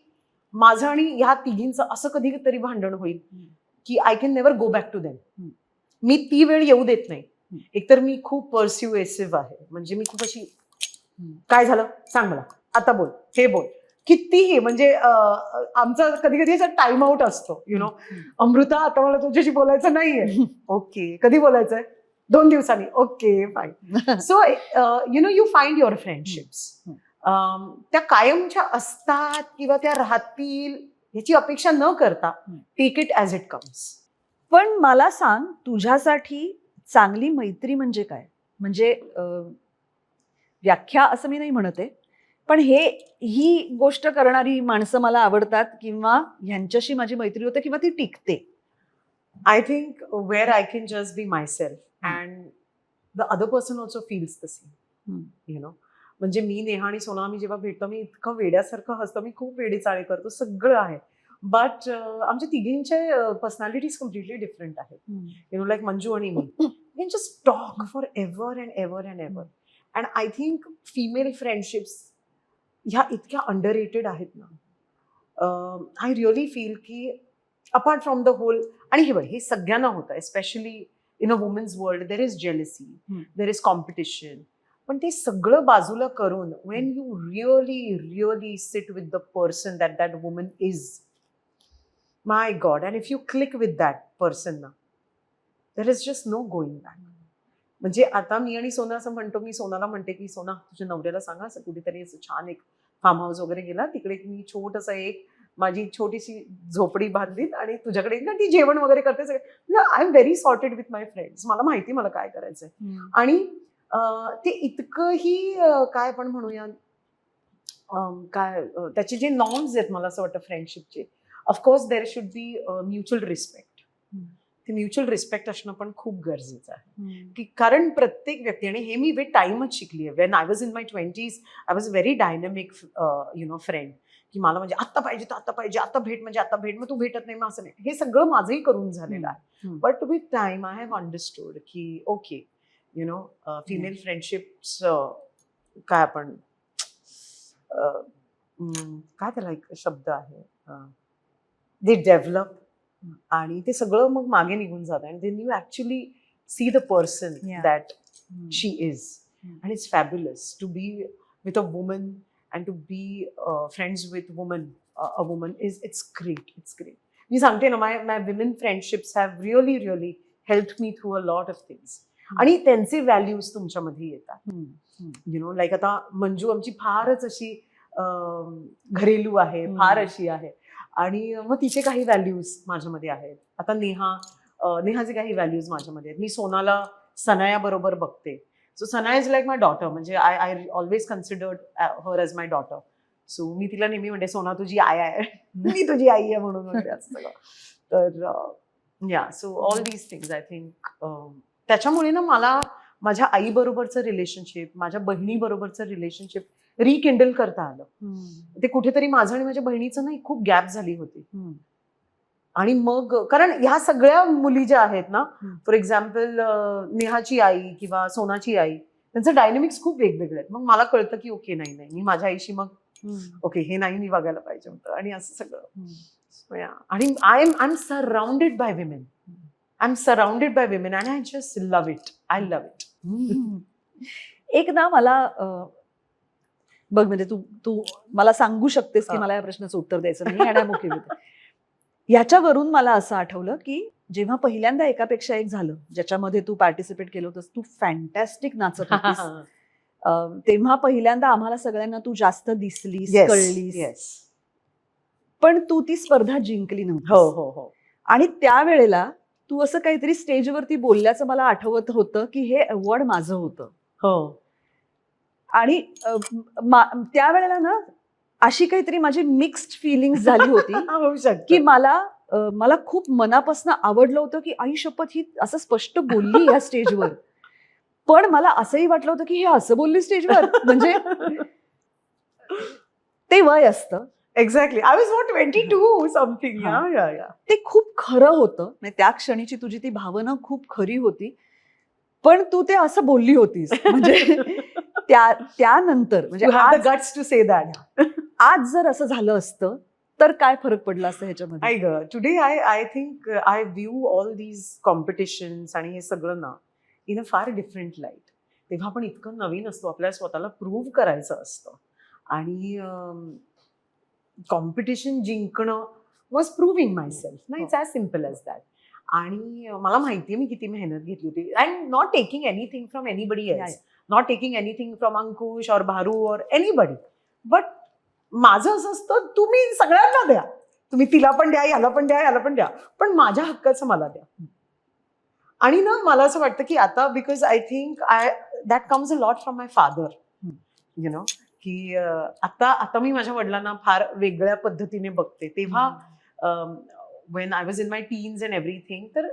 माझं आणि ह्या तिघींचं असं कधीतरी भांडण होईल की I can never go back to them. मी ती वेळ येऊ देत नाही. एकतर मी खूप पर्स्युएसिव्ह आहे, म्हणजे मी खूप अशी, काय झालं सांग मला, आता बोल, हे बोल, कितीही, म्हणजे आमचा कधी कधी असा टाइम आउट असतो, अमृता आता मला तुझ्याशी बोलायचं नाहीये. ओके, कधी बोलायचंय? 2 दिवसांनी. Okay fine. So you find your friendships. त्या कायमच्या असतात किंवा त्या राहतील याची अपेक्षा न करता take it as it comes. पण मला सांग, तुझ्यासाठी चांगली मैत्री म्हणजे काय? म्हणजे व्याख्या असं मी नाही म्हणते, पण ही गोष्ट करणारी माणसं मला आवडतात किंवा ह्यांच्याशी माझी मैत्री होते किंवा ती टिकते. I think wear I can just be my self and the other person also feels the same. म्हणजे मी, नेहा आणि सोना आम्ही जेव्हा भेटतो मी इतकं वेड्यासारखं हसतो, मी खूप वेडी चाळे करतो, सगळं आहे. बट आमच्या तिघींचे पर्सनॅलिटीज कम्प्लिटली डिफरंट आहेत. यु नो, लाईक मंजू आणि मी can just talk forever and ever and ever. And I think female friendships ह्या इतक्या अंडररेटेड आहेत ना. आय रिअली फील की अपार्ट फ्रॉम द होल, आणि हे बघ, हे सगळ्यांना होतं, especially in a woman's world there is jealousy, there is competition. पण ते सगळं बाजूला करून when you really really sit with the person that that woman is, my god, and if you click with that person ना, there is just no going back. म्हणजे आता मी आणि सोना असं म्हणतो, मी सोनाला म्हणते की सोना तुझ्या नवऱ्याला सांगा असं कुठेतरी असं छान एक फार्म हाऊस वगैरे गेला, तिकडे मी छोटंसं एक माझी छोटीशी झोपडी बांधलीत आणि तुझ्याकडे ना ती जेवण वगैरे करते सगळे. I am very sorted with my friends, मला माहिती मला काय करायचंय. आणि ते इतकंही काय आपण म्हणूया काय त्याचे जे नॉर्म्स आहेत मला असं वाटतं फ्रेंडशिपचे, of course there should be mutual respect. ते म्युच्युअल रिस्पेक्ट असणं पण खूप गरजेचं आहे. की कारण प्रत्येक व्यक्ती, आणि हे मी विथ टाइमच शिकली आहे. Wien I was in my 20s I was very dynamic you know friend, की मला म्हणजे आत्ता पाहिजे तर आत्ता पाहिजे, आता भेट म्हणजे आता भेट, मग तू भेटत नाही मग असं नाही. हे सगळं माझंही करून झालेलं आहे. But with time I have understood की okay, you know, female friendships काय आपण काय त्याला एक शब्द आहे, दे डेव्हलप, आणि ते सगळं मग मागे निघून जातं. And then you actually see the person that she is. And it's fabulous to be with a woman and to be friends with a woman it's great. मी सांगते ना, my women friendships have really helped me through a lot of things. आणि त्यांचे values तुमच्यामध्ये येतात. U know, like आता मंजू आमची फारच अशी घरेलू आहे, फार अशी आहे, आणि मग तिचे काही व्हॅल्यूज माझ्यामध्ये आहेत. आता नेहाचे काही व्हॅल्यूज माझ्यामध्ये आहेत. मी सोनाला सनाया बरोबर बघते. So Sana is like my daughter. म्हणजे I always considered her as my daughter. So मी तिला नेहमी म्हणते सोना तुझी आई आहे, मी तुझी आई आहे म्हणून म्हणते असं सगळं. तर या, so all these things I think त्याच्यामुळे ना मला माझ्या आई बरोबरचं रिलेशनशिप, माझ्या बहिणी बरोबरचं रिलेशनशिप रिकिंडल करता आलं. ते कुठेतरी माझं आणि माझ्या बहिणीचं ना खूप गॅप झाली होती. आणि मग कारण ह्या सगळ्या मुली ज्या आहेत ना, फॉर एक्झाम्पल नेहाची आई किंवा सोनाची आई, त्यांचं डायनेमिक्स खूप वेगवेगळे आहेत. मग मला कळतं की ओके, नाही मी माझ्या आईशी मग ओके हे नाही मी वागायला पाहिजे होतं, आणि असं सगळं. आणि I am surrounded by women. And I just love it. I love it. एक ना मला बघ, म्हणजे तू मला सांगू शकतेस की मला या प्रश्नाचं उत्तर द्यायचं नाही, आणि I'm okay with it. याच्यावरून मला असं आठवलं की जेव्हा पहिल्यांदा एकापेक्षा एक झालं, ज्याच्यामध्ये तू पार्टिसिपेट केलं होतंस, तू फॅन्टॅस्टिक नाचत होतीस, तेव्हा पहिल्यांदा आम्हाला सगळ्यांना तू जास्त दिसलीस, कळलीस, पण तू ती स्पर्धा जिंकली नव्हती. हो. आणि त्यावेळेला तू असं काहीतरी स्टेजवरती बोलल्याचं मला आठवत होतं की हे अवॉर्ड माझं होतं. हो. आणि त्यावेळेला ना अशी काहीतरी माझी मिक्स्ड फिलिंग्स झाली होती की मला खूप मनापासून आवडलं होतं की आई शपथ ही असं स्पष्ट बोलली या स्टेजवर, पण मला असंही वाटलं होतं की हे असं बोलली स्टेजवर, म्हणजे ते वय असतं. Exactly. I was not 22 something. ते खूप खरं होतं. त्या क्षणीची तुझी ती भावना खूप खरी होती, पण तू ते असं बोलली होतीस. म्हणजे त्यानंतर म्हणजे गट्स टू से दॅट. आज जर असं झालं असतं तर काय फरक पडला असतं ह्याच्यामध्ये? Today I think I view all these competitions आणि हे सगळं ना इन अ फार डिफरंट लाईट. तेव्हा आपण इतकं नवीन असतो, आपल्याला स्वतःला प्रूव्ह करायचं असतं, आणि कॉम्पिटिशन जिंकणं वॉज प्रूव्हिंग माय सेल्फ. नाही, it's as simple as that. आणि मला माहितीये मी किती मेहनत घेतली होती. And not taking anything from anybody else, not taking anything from Ankush और भारू और एनीबडी. बट माझं असं असतं, तुम्ही सगळ्यांना द्या, तुम्ही तिला पण द्या, याला पण द्या, याला पण द्या, पण माझ्या हक्काचं मला द्या. आणि ना मला असं वाटतं की आता because I think that comes a lot from my father, you know, की आता मी माझ्या वडिलांना फार वेगळ्या पद्धतीने बघते. तेव्हा when I was in my teens and everything, तर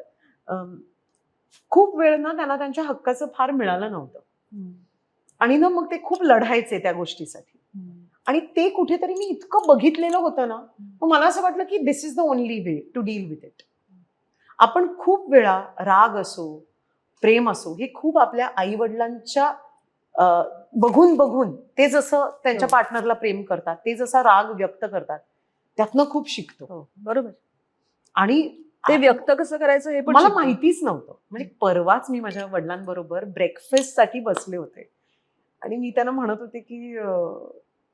खूप वेळ ना त्यांना त्यांच्या हक्काचं फार मिळालं नव्हतं. आणि ना मग ते खूप लढायचे त्या गोष्टीसाठी. आणि ते कुठेतरी मी इतकं बघितलेलं होतं ना, मग मला असं वाटलं की this is the only way to deal with it. आपण खूप वेळा राग असो, प्रेम असो, हे खूप आपल्या आई वडिलांच्या बघून बघून ते जसं त्यांच्या पार्टनरला प्रेम करतात, ते जसा राग व्यक्त करतात, त्यातनं खूप शिकतो. बरोबर. आणि ते व्यक्त कसं करायचं हे पण मला शिकतो. माहितीच नव्हतं. म्हणजे परवाच मी माझ्या वडिलांबरोबर ब्रेकफास्ट साठी बसले होते आणि मी त्यांना म्हणत होते की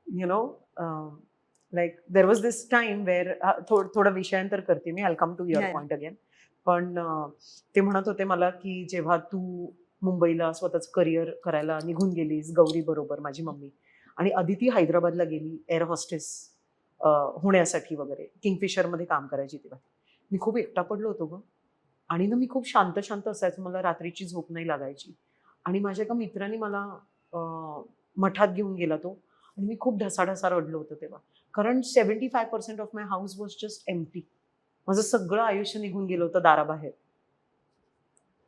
you know like there was this time where थोडं विषयांतर करते मी, I come to your point again. पण ते म्हणत होते मला की जेव्हा तू मुंबईला स्वतःच करिअर करायला निघून गेलीस गौरी बरोबर, माझी मम्मी, आणि अदिती हैदराबादला गेली एअर हॉस्टेस होण्यासाठी वगैरे, किंगफिशरमध्ये काम करायची तेव्हा, मी खूप एकटा पडलो होतो ग. आणि ना मी खूप शांत शांत असायचं, मला रात्रीची झोप नाही लागायची. आणि माझ्या एका मित्राने मला मठात घेऊन गेला तो, आणि मी खूप ढसाढसा रडलो होतो तेव्हा, कारण 75% of my house was just empty. माझं सगळं आयुष्य निघून गेलं होतं दाराबाहेर.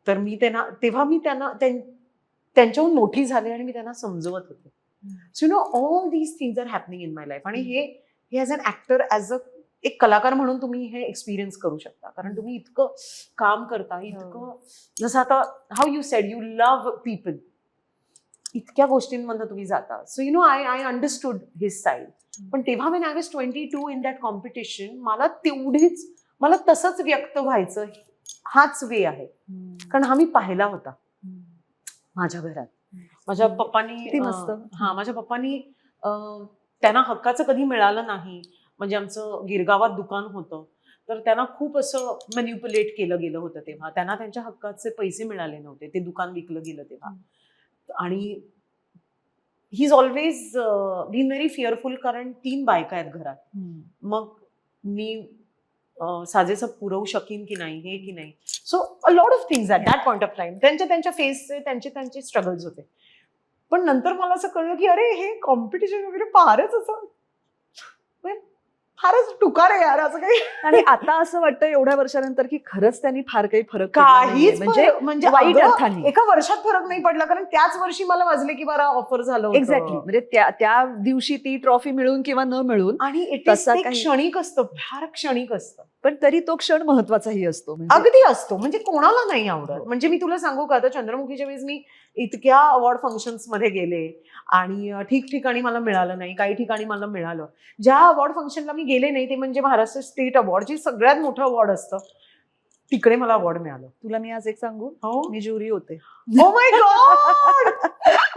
तर मी तेव्हा मी त्यांना त्यांच्याहून मोठी झाले आणि मी त्यांना समजवत होते. So you know all these things are happening in my life. आणि हे as an actor, as a एक कलाकार म्हणून तुम्ही हे एक्सपिरियन्स करू शकता, कारण तुम्ही इतकं काम करता, इतकं जसं आता how you sed you love people, इतक्या गोष्टींमधनं तुम्ही जाता. So you no I understood his side. पण तेव्हा when I was 22 in that competition, मला तसंच व्यक्त व्हायचं, हाच वे आहे. कारण हा मी पाहिला होता माझ्या घरात. माझ्या पप्पांनी माझ्या पप्पांनी त्यांना हक्काचं कधी मिळालं नाही. म्हणजे आमचं गिरगावात दुकान होतं, तर त्यांना खूप असं मॅन्युप्युलेट केलं गेलं होतं तेव्हा. त्यांना त्यांच्या हक्काचे पैसे मिळाले नव्हते, ते दुकान विकलं गेलं तेव्हा. आणि he is always been very fearful, कारण 3 बायका आहेत घरात. मग मी साजेसं पुरवू शकीन की नाही, हे की नाही. So a lot of things at that point of time. त्यांच्या फेसचे त्यांचे स्ट्रगल्स होते. पण नंतर मला असं कळलं की अरे हे कॉम्पिटिशन वगैरे फारच टुकार आहे यार, असं काही. आणि आता असं वाटतं एवढ्या वर्षानंतर की खरंच त्यांनी फार काही फरक काहीच म्हणजे वाईट अर्थाने. एका वर्षात फरक नाही पडला, कारण त्याच वर्षी मला वाजले की बरं ऑफर झालं. एक्झॅक्टली. म्हणजे त्या दिवशी ती ट्रॉफी मिळून किंवा न मिळून, आणि क्षणिक असतं, फार क्षणिक असतं. पण तरी तो क्षण महत्वाचाही असतो. अगदी असतो. म्हणजे कोणाला नाही आवडत. म्हणजे मी तुला सांगू का, आता चंद्रमुखीच्या वेळेस मी इतक्या अवॉर्ड फंक्शन्स मध्ये गेले आणि ठिकठिकाणी मला मिळालं नाही, काही ठिकाणी मला मिळालं. ज्या अवॉर्ड फंक्शनला मी गेले नाही ते म्हणजे महाराष्ट्र स्टेट अवॉर्ड, जे सगळ्यात मोठं अवॉर्ड असतं, तिकडे मला अवॉर्ड मिळालं. तुला मी आज एक सांगू, मी ज्युरी होते. Oh my God,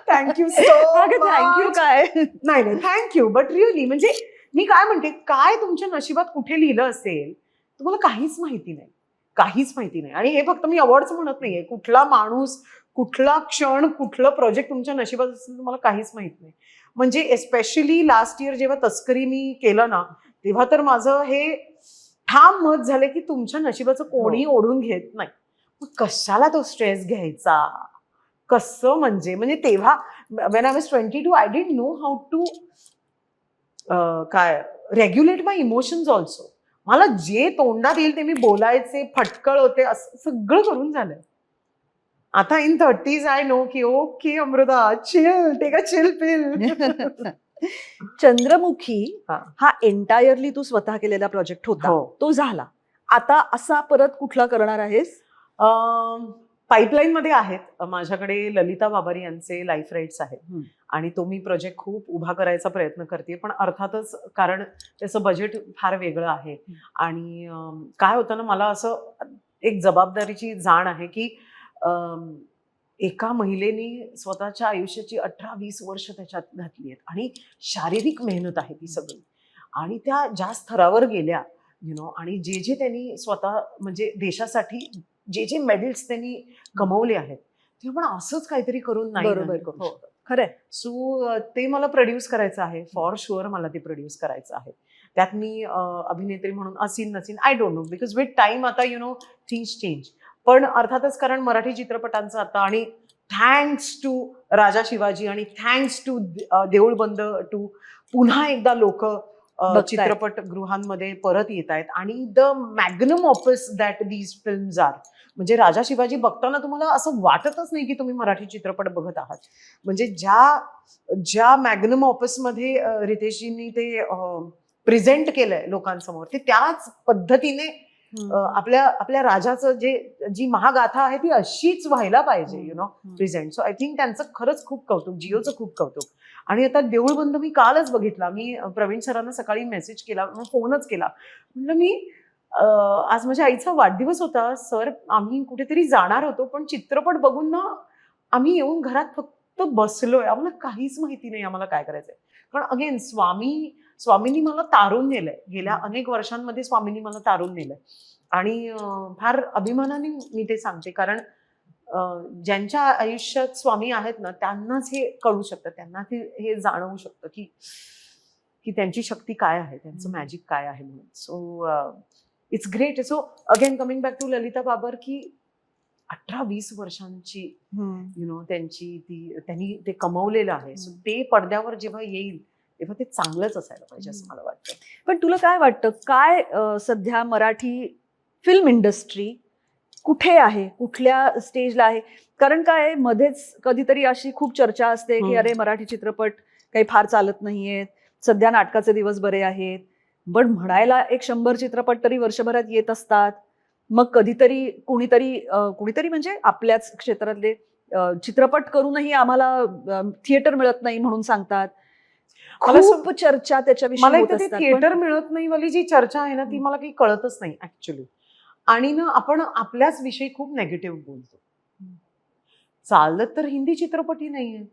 thank you so much. Thank you काय नाही थँक्यू, बट रिअली म्हणजे मी काय म्हणते, काय तुमच्या नशिबात कुठे लिहिलं असेल तुम्हाला काहीच माहिती नाही, काहीच माहिती नाही. आणि हे फक्त मी अवॉर्डच म्हणत नाहीये, कुठला माणूस, कुठला क्षण, कुठलं प्रोजेक्ट तुमच्या नशिबात असेल तुम्हाला काहीच माहित नाही. म्हणजे एस्पेशली लास्ट इयर जेव्हा तस्करी मी केलं ना, तेव्हा तर माझं हे ठाम मत झालं की तुमच्या नशिबाचं कोणी ओढून घेत नाही. मग कशाला तो स्ट्रेस घ्यायचा, कसं म्हणजे तेव्हा when I was 22 I didn't know how to काय रेग्युलेट माय इमोशन्स ऑल्सो. मला जे तोंडात येईल ते मी बोलायचे, फटकळ होते, असं सगळं करून झालंय. आता इन 30s आय नो की okay Amruta, chill, take a chill pill. Chandramukhi हा एंटायरली तू स्वतः केलेला प्रोजेक्ट होता, तो झाला. आता असा परत कुठला करणार आहेस? पाईपलाईन मध्ये आहेत माझ्याकडे ललिता बाबारी यांचे लाईफ राईट्स आहेत, आणि तो मी प्रोजेक्ट खूप उभा करायचा प्रयत्न करते. पण अर्थातच कारण त्याचं बजेट फार वेगळं आहे. आणि काय होतं ना, मला असं एक जबाबदारीची जाण आहे की एका महिलेने स्वतःच्या आयुष्याची 18-20 वर्ष त्याच्यात घातली आहेत, आणि शारीरिक मेहनत आहे ती सगळी. आणि त्या ज्या स्तरावर गेल्या आणि जे त्यांनी स्वतः म्हणजे देशासाठी जे मेडल्स त्यांनी कमवले आहेत, ते आपण असंच काहीतरी करून नाही करू शकत. खरंय. सो ते मला प्रोड्यूस करायचं आहे, फॉर शुअर मला ते प्रोड्यूस करायचं आहे. त्यात मी अभिनेत्री म्हणून असीन नसीन I don't know, because with time आता थिंग्स चेंज. पण अर्थातच कारण मराठी चित्रपटांचं आता, आणि थँक्स टू राजा शिवाजी आणि थँक्स टू देऊळ बंद टू पुन्हा एकदा लोक चित्रपटगृहांमध्ये परत येत आहेत, आणि the magnum opus that these films are. म्हणजे राजा शिवाजी बघताना तुम्हाला असं वाटतच नाही की तुम्ही मराठी चित्रपट बघत आहात. म्हणजे ज्या मॅग्नम ऑफिसमध्ये रितेशजींनी ते प्रेझेंट केलंय लोकांसमोर, ते त्याच पद्धतीने आपल्या राजाचं जी महागाथा आहे ती अशीच व्हायला पाहिजे, प्रेझेंट. सो आय थिंक त्यांचं खरंच खूप कौतुक, जिओचं खूप कौतुक. आणि आता देऊळ बंद मी कालच बघितला. मी प्रवीण सरांना सकाळी मेसेज केला, फोनच केला. म्हटलं मी आज माझ्या आईचा वाढदिवस होता सर, आम्ही कुठेतरी जाणार होतो, पण चित्रपट बघून ना आम्ही येऊन घरात फक्त बसलोय, आम्हाला काहीच माहिती नाही आम्हाला काय करायचंय. कारण अगेन स्वामींनी मला तारून नेलंय. गेल्या अनेक वर्षांमध्ये स्वामींनी मला तारून नेलंय. आणि फार अभिमानाने मी ते सांगते, कारण ज्यांच्या आयुष्यात स्वामी आहेत ना त्यांनाच हे कळू शकतं, त्यांना हे जाणवू शकतं की त्यांची शक्ती काय आहे, त्यांचं मॅजिक काय आहे म्हणून. So it's great. So again coming back to Lalita Babar, की 18-20 वर्षांची त्यांनी ते कमवलेलं आहे. सो ते पडद्यावर जेव्हा येईल तेव्हा ते चांगलंच असायला पाहिजे असं मला वाटतं. पण तुला काय वाटतं, काय सध्या मराठी फिल्म इंडस्ट्री कुठे आहे, कुठल्या स्टेजला आहे? कारण काय मध्येच कधीतरी अशी खूप चर्चा असते की अरे मराठी चित्रपट काही फार चालत नाहीयेत, सध्या नाटकाचे दिवस बरे आहेत, पण म्हणायला 100 चित्रपट तरी वर्षभरात येत असतात. मग कधीतरी कुणीतरी म्हणजे आपल्याच क्षेत्रातले चित्रपट करूनही आम्हाला थिएटर मिळत नाही म्हणून सांगतात. खूप चर्चा त्याच्याविषयी मला होत एक असतात. थिएटर मिळत नाही वाली जी चर्चा आहे ना ती मला काही कळतच नाही ऍक्च्युली. आणि ना आपण आपल्याच विषयी खूप नेगेटिव्ह बोलतो. चालत तर हिंदी चित्रपटही नाहीये.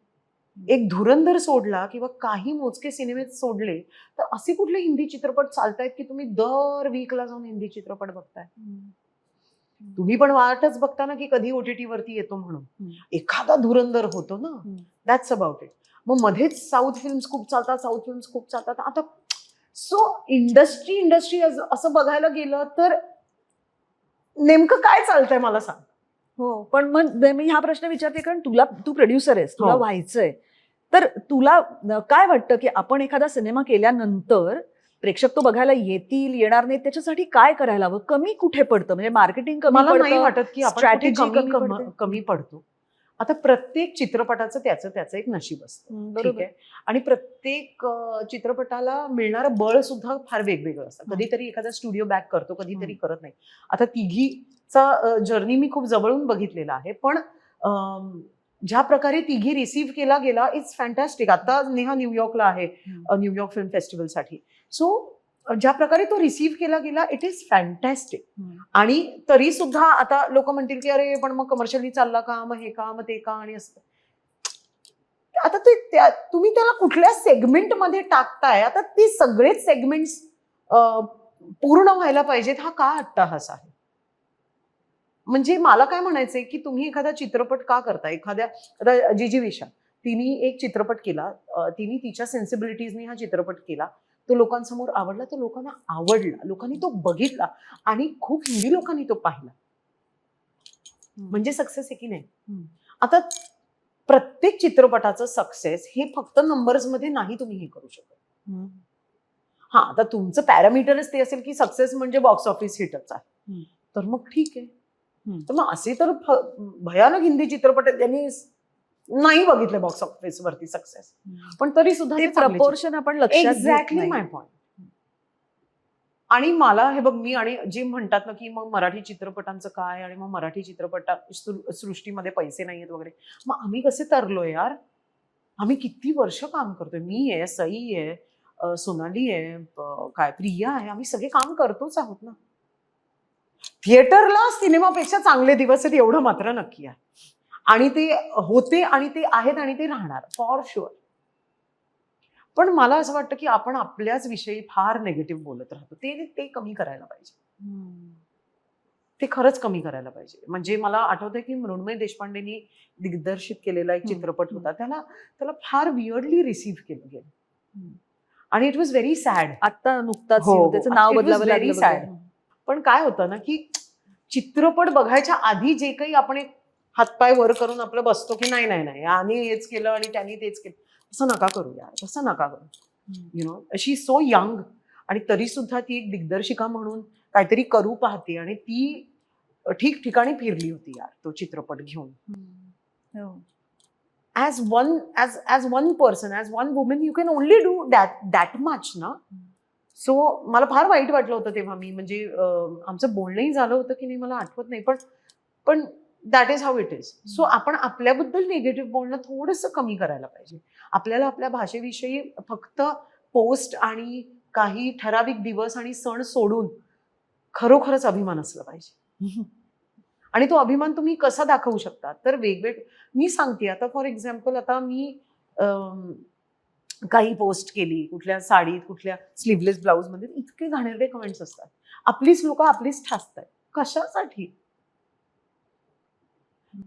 एक धुरंधर सोडला किंवा काही मोजके सिनेमे सोडले तर असे कुठले हिंदी चित्रपट चालतायत की तुम्ही दर वीकला जाऊन हिंदी चित्रपट बघताय? तुम्ही पण वाटच बघता ना की कधी OTT वरती येतो म्हणून. एखादा धुरंधर होतो ना, दॅट्स अबाउट इट. मग मध्येच साऊथ फिल्म्स खूप चालतात. आता सो इंडस्ट्री असं बघायला गेलं तर नेमकं काय चालतंय मला सांग. हो, पण मग मी हा प्रश्न विचारते कारण तू प्रोड्युसर आहेस, तुला व्हायचंय, तर तुला काय वाटतं की आपण एखादा सिनेमा केल्यानंतर प्रेक्षक तो बघायला येणार नाहीत त्याच्यासाठी काय करायला हवं? कमी कुठे पडतं? म्हणजे मार्केटिंग कमी पडतं? मला नाही वाटत की आपण स्ट्रॅटेजी कमी पडतो. आता प्रत्येक चित्रपटाचं त्याचं एक नशीब असतं, ठीक आहे. आणि प्रत्येक चित्रपटाला मिळणारं बळ सुद्धा फार वेगवेगळं असतं. कधीतरी एखादा स्टुडिओ बॅक करतो, कधीतरी करत नाही. आता तिघीचा जर्नी मी खूप जवळून बघितलेला आहे, पण ज्या प्रकारे तिघी रिसीव्ह केला गेला इट्स फॅन्टॅस्टिक. आता नेहा न्यूयॉर्कला आहे न्यूयॉर्क फिल्म फेस्टिवलसाठी. सो ज्या प्रकारे तो रिसीव्ह केला गेला इट इज फॅन्टॅस्टिक. आणि तरी सुद्धा आता लोक म्हणतील की अरे पण मग कमर्शियली चालला का, मग हे का, मग ते का, आणि असं. आता तुम्ही त्याला कुठल्या सेगमेंटमध्ये टाकताय? आता ते सगळेच सेगमेंट्स पूर्ण व्हायला पाहिजेत हा का अट्टाहास आहे? म्हणजे मला काय म्हणायचंय की तुम्ही एखादा चित्रपट का करता? आता जीजी विशा तिने एक चित्रपट केला, तिने तिच्या सेन्सिबिलिटीजनी हा चित्रपट केला, तो लोकांसमोर आवडला, तो लोकांना आवडला, लोकांनी तो बघितला आणि खूप हिंदी लोकांनी तो पाहिला. म्हणजे सक्सेस आहे की नाही? आता प्रत्येक चित्रपटाचं सक्सेस हे फक्त नंबर्समध्ये नाही तुम्ही हे करू शकत. हा, आता तुमचं पॅरामीटरच ते असेल की सक्सेस म्हणजे बॉक्स ऑफिस हिटच आहे, तर मग ठीक आहे. तर मग असे तर भयानक हिंदी चित्रपट त्यांनी नाही बघितले बॉक्स ऑफिस वरती सक्सेस, पण तरी सुद्धा ते प्रपोर्शन आपण लक्षात एक्झॅक्टली माय पॉइंट. आणि मला हे बघ, मी आणि जे म्हणतात ना की मग मराठी चित्रपटांचं काय, आणि मग मराठी चित्रपट सृष्टीमध्ये पैसे नाहीयेत वगैरे, मग आम्ही कसे तरलोय यार? आम्ही किती वर्ष काम करतोय. मी आहे, सई आहे, सोनाली आहे, काय प्रिया आहे, आम्ही सगळे काम करतोच आहोत ना. थिएटरला सिनेमापेक्षा चांगले दिवस आहेत एवढं मात्र नक्की आहे. आणि ते होते आणि ते आहेत आणि ते राहणार फॉर शुअर. पण मला असं वाटतं की आपण आपल्याच विषयी फार नेगेटिव्ह बोलत राहतो. ते कमी करायला पाहिजे. ते खरंच कमी करायला पाहिजे. म्हणजे मला आठवतंय की मृण्मयी देशपांडेनी दिग्दर्शित केलेला एक चित्रपट होता, त्याला फार वियर्डली रिसीव्ह केलं गेलं आणि इट वॉज व्हेरी सॅड. आता नुकताच त्याचं नाव बदलावं व्हेरी सॅड. पण काय होतं ना की चित्रपट बघायच्या आधी जे काही आपण एक हातपाय वर करून आपलं बसतो की नाही आणि हेच केलं आणि त्यांनी तेच केलं, असं नका करू यार, तसं नका करू. शी सो यंग आणि तरी सुद्धा ती एक दिग्दर्शिका म्हणून काहीतरी करू पाहते आणि ती ठिकठिकाणी फिरली होती यार तो चित्रपट घेऊन. हो. As one person, as one woman you can only do that much ना. सो मला फार वाईट वाटलं होतं तेव्हा. मी म्हणजे आमचं बोलणंही झालं होतं की नाही मला आठवत नाही, पण that is how it is. So आपण आपल्याबद्दल निगेटिव्ह बोलणं थोडंसं कमी करायला पाहिजे. आपल्याला आपल्या भाषेविषयी फक्त पोस्ट आणि काही ठराविक दिवस आणि सण सोडून खरोखरच अभिमान असला पाहिजे. आणि तो अभिमान तुम्ही कसा दाखवू शकता, तर मी सांगते आता फॉर एक्झाम्पल, आता मी काही पोस्ट केली कुठल्या साडीत, कुठल्या स्लीवलेस ब्लाऊज मध्ये, इतके घाणेरडे कमेंट्स असतात. आपलीच लोक आपलीच ठासतात, कशासाठी?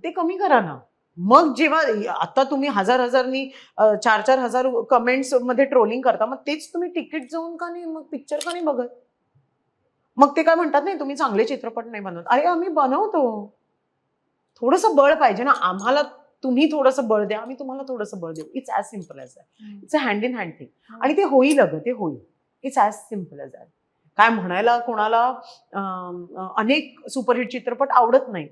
ते कमी करा ना. मग जेव्हा आता तुम्ही हजारनी 4,000 कमेंट्स मध्ये ट्रोलिंग करता, मग तेच तुम्ही तिकीट जाऊन का नाही, मग पिक्चर का नाही बघत? मग ते काय म्हणतात, नाही तुम्ही चांगले चित्रपट नाही बनवत. अरे आम्ही बनवतो. थोडंसं बळ पाहिजे ना आम्हाला. तुम्ही थोडंसं बळ द्या, आम्ही तुम्हाला थोडंसं बळ देऊ. It's as simple as that. It's a hand in hand thing. आणि ते होईल, अगं ते होईल. It's as simple as that. काय म्हणायला कोणाला अनेक सुपरहिट चित्रपट आवडत नाही.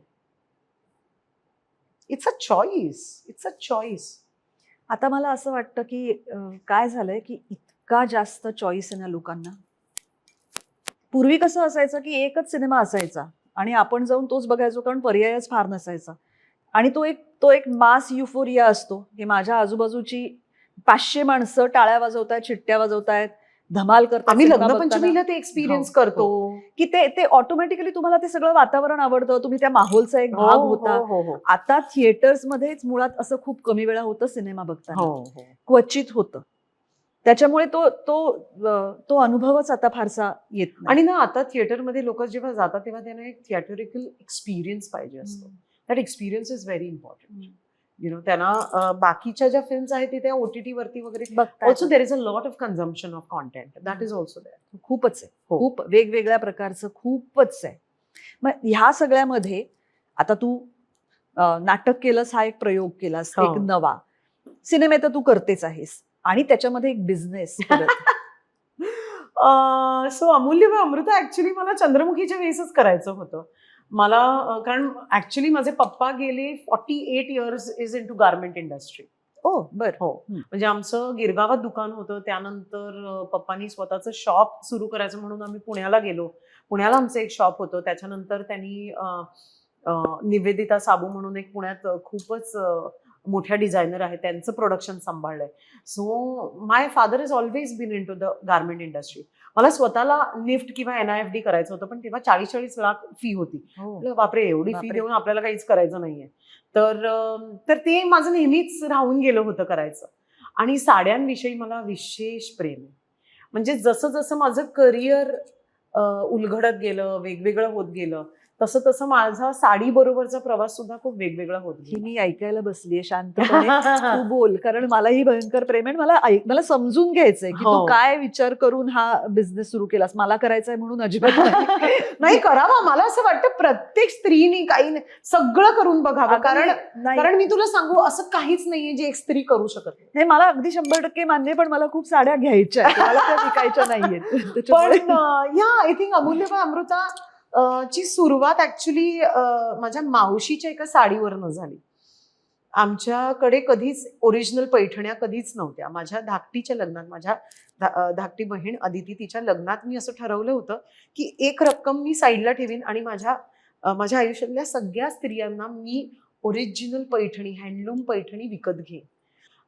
It's a choice. It's a choice. आता मला असं वाटतं की काय झालंय की इतका जास्त चॉईस आहे ना लोकांना. पूर्वी कसं असायचं की एकच सिनेमा असायचा आणि आपण जाऊन तोच बघायचो, कारण पर्यायच फार नसायचा. आणि तो एक मास युफोरिया असतो की माझ्या आजूबाजूची 500 माणसं टाळ्या वाजवतायत, शिट्ट्या वाजवतायत, धमाल करतात. आम्ही लग्नपंचमीला ते एक्सपिरियन्स करतो की ते ऑटोमॅटिकली तुम्हाला ते सगळं वातावरण आवडतं, तुम्ही त्या माहोलचा एक भाग होता. आता थिएटर्स मध्येच मुळात असं खूप कमी वेळा होतं सिनेमा बघताना, क्वचित होतं. त्याच्यामुळे तो अनुभवच आता फारसा येत नाही. आणि ना आता थिएटरमध्ये लोक जेव्हा जातात तेव्हा त्यांना एक थिएटरिकल एक्सपिरियन्स पाहिजे असतो. That experience is very important. You know, त्यांना बाकीच्या ज्या फिल्म्स आहेत त्या OTT वरती वगैरे, also there is a lot of consumption of content. That is also there. खूपच आहे, खूप वेगवेगळ्या प्रकारचं खूपच आहे. मग ह्या सगळ्यामध्ये आता तू नाटक केलंस, हा एक प्रयोग केलास, एक नवा सिनेमे तर तू करतेच आहेस, आणि त्याच्यामध्ये एक बिझनेस. सो अमूल्य व अमृता ऍक्च्युली मला चंद्रमुखीच्या वेळेसच करायचं होतं. मला कारण ऍक्च्युली माझे पप्पा गेले 48 years is into garment industry. म्हणजे आमचं गिरगावात दुकान होतं. त्यानंतर पप्पांनी स्वतःचं शॉप सुरू करायचं म्हणून आम्ही पुण्याला गेलो. पुण्याला आमचं एक शॉप होतं. त्याच्यानंतर त्यांनी निवेदिता साबू म्हणून एक पुण्यात खूपच मोठ्या डिझायनर आहे, त्यांचं प्रोडक्शन सांभाळलंय. So my father is always been into the garment industry. मला स्वतःला निफ्ट किंवा NIFD करायचं होतं, पण तेव्हा 40-40 लाख फी होती. बापरे, एवढी फी देऊन आपल्याला काहीच करायचं नाहीये. तर ते माझं नेहमीच राहून गेलं होतं करायचं. आणि साड्यांविषयी मला विशेष प्रेम आहे. म्हणजे जसं जसं माझं करिअर उलगडत गेलं, वेगवेगळं होत गेलं, तसं तसं माझा साडी बरोबरचा प्रवास सुद्धा खूप वेगवेगळा होत गेला. मी ऐकायला बसलीये शांतपणे, तू बोल, कारण मलाही भयंकर प्रेम आहे. मला समजून घ्यायचंय की तू काय विचार करून हा बिझनेस सुरू केलास. मला करायचंय म्हणून अजिबात नाही, करावा. मला असं वाटतं प्रत्येक स्त्रीने काही सगळं करून बघावं. कारण मी तुला सांगू, असं काहीच नाहीये जे एक स्त्री करू शकत नाही. मला अगदी 100% मान्य, पण मला खूप साड्या घ्यायच्या आहेत, मला त्या विकायच्या नाहीयेत. पण आय थिंक अमूल्य व अमृता ची सुरुवात ऍक्च्युली माझ्या मावशीच्या एका साडीवरनं झाली. आमच्याकडे कधीच ओरिजिनल पैठण्या कधीच नव्हत्या. माझ्या धाकटीच्या लग्नात, माझ्या धाकटी बहीण अदिती, तिच्या लग्नात मी असं ठरवलं होतं की एक रक्कम मी साईडला ठेवीन आणि माझ्या आयुष्यातल्या सगळ्या स्त्रियांना मी ओरिजिनल पैठणी, हँडलूम पैठणी विकत घेईन.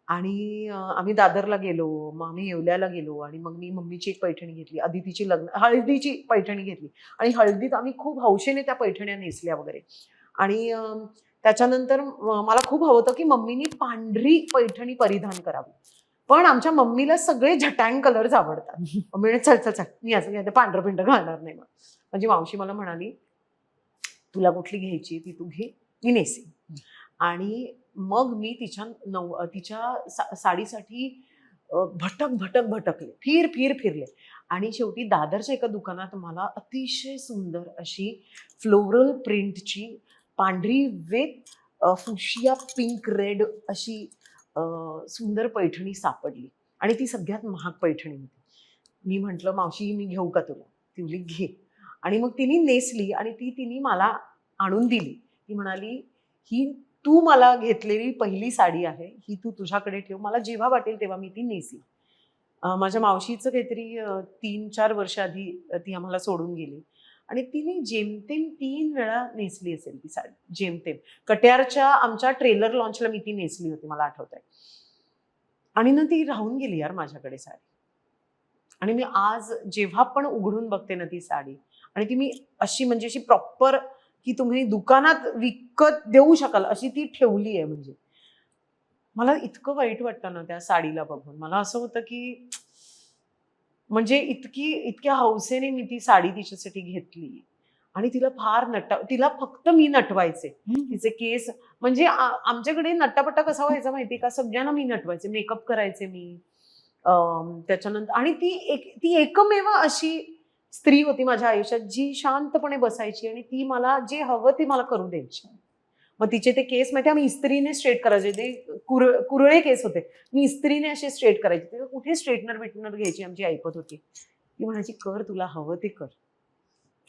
आणि आम्ही दादरला गेलो, मग आम्ही येवल्याला गेलो, आणि मग मी मम्मीची एक पैठणी घेतली, अदितीची हळदीची पैठणी घेतली, आणि हळदीत आम्ही खूप हौशेने त्या पैठण्या नेसल्या वगैरे. आणि त्याच्यानंतर मला खूप हवं होतं की मम्मीनी पांढरी पैठणी परिधान करावी, पण आमच्या मम्मीला सगळे झटांग कलर्स आवडतात. मम्मीने चल मी असं काय पांढरं पिंढ घालणार नाही. माझी मावशी मला म्हणाली, तुला कुठली घ्यायची ती तू घे, मी नेसेन. आणि मग मी तिच्या साडीसाठी भटकले, फिरले, आणि शेवटी दादरच्या एका दुकानात मला अतिशय सुंदर अशी फ्लोरल प्रिंटची पांढरी विथ फुशिया पिंक रेड अशी सुंदर पैठणी सापडली, आणि ती सगळ्यात महाग पैठणी होती. मी म्हंटल, मावशी मी घेऊ का तुला? ती बोलली घे. आणि मग तिने नेसली, आणि तिने मला आणून दिली. ती म्हणाली, ही तू मला घेतलेली पहिली साडी आहे, ही तू तुझ्याकडे ठेव, मला जेव्हा वाटेल तेव्हा मी ती नेसी. माझ्या मावशीचं काहीतरी 3-4 वर्ष आधी ती आम्हाला सोडून गेली आणि तिने जेमतेम 3 वेळा नेसली असेल ती साडी, जेमतेम. कट्यारच्या आमच्या ट्रेलर लॉन्चला मी ती नेसली होती, मला आठवत आहे. आणि ना ती राहून गेली यार माझ्याकडे साडी. आणि मी आज जेव्हा पण उघडून बघते ना ती साडी, आणि ती मी अशी म्हणजे अशी प्रॉपर की तुम्ही दुकानात विकत देऊ शकाल अशी ती ठेवली आहे. म्हणजे मला इतकं वाईट वाटतं ना त्या साडीला बघून. मला असं होतं की म्हणजे इतक्या हौसेने मी ती साडी तिच्यासाठी घेतली आणि तिला फार तिला फक्त मी नटवायचे. तिचे केस म्हणजे आमच्याकडे नट्टापट्टा कसा व्हायचा माहिती का, सगळ्यांना मी नटवायचे, मेकअप करायचे मी. त्याच्यानंतर आणि ती एकमेव अशी स्त्री होती माझ्या आयुष्यात जी शांतपणे बसायची आणि ती मला जे हवं ते मला करू द्यायची. मग तिचे ते केस माहिती आम्ही इस्त्रीने स्ट्रेट करायचे, ते कुरळे केस होते, मी इस्त्रीने असे स्ट्रेट करायचे. ते कुठे स्ट्रेटनर बिटनर घ्यायची आमची ऐपत होती. ती म्हणायची कर तुला हवं ते कर.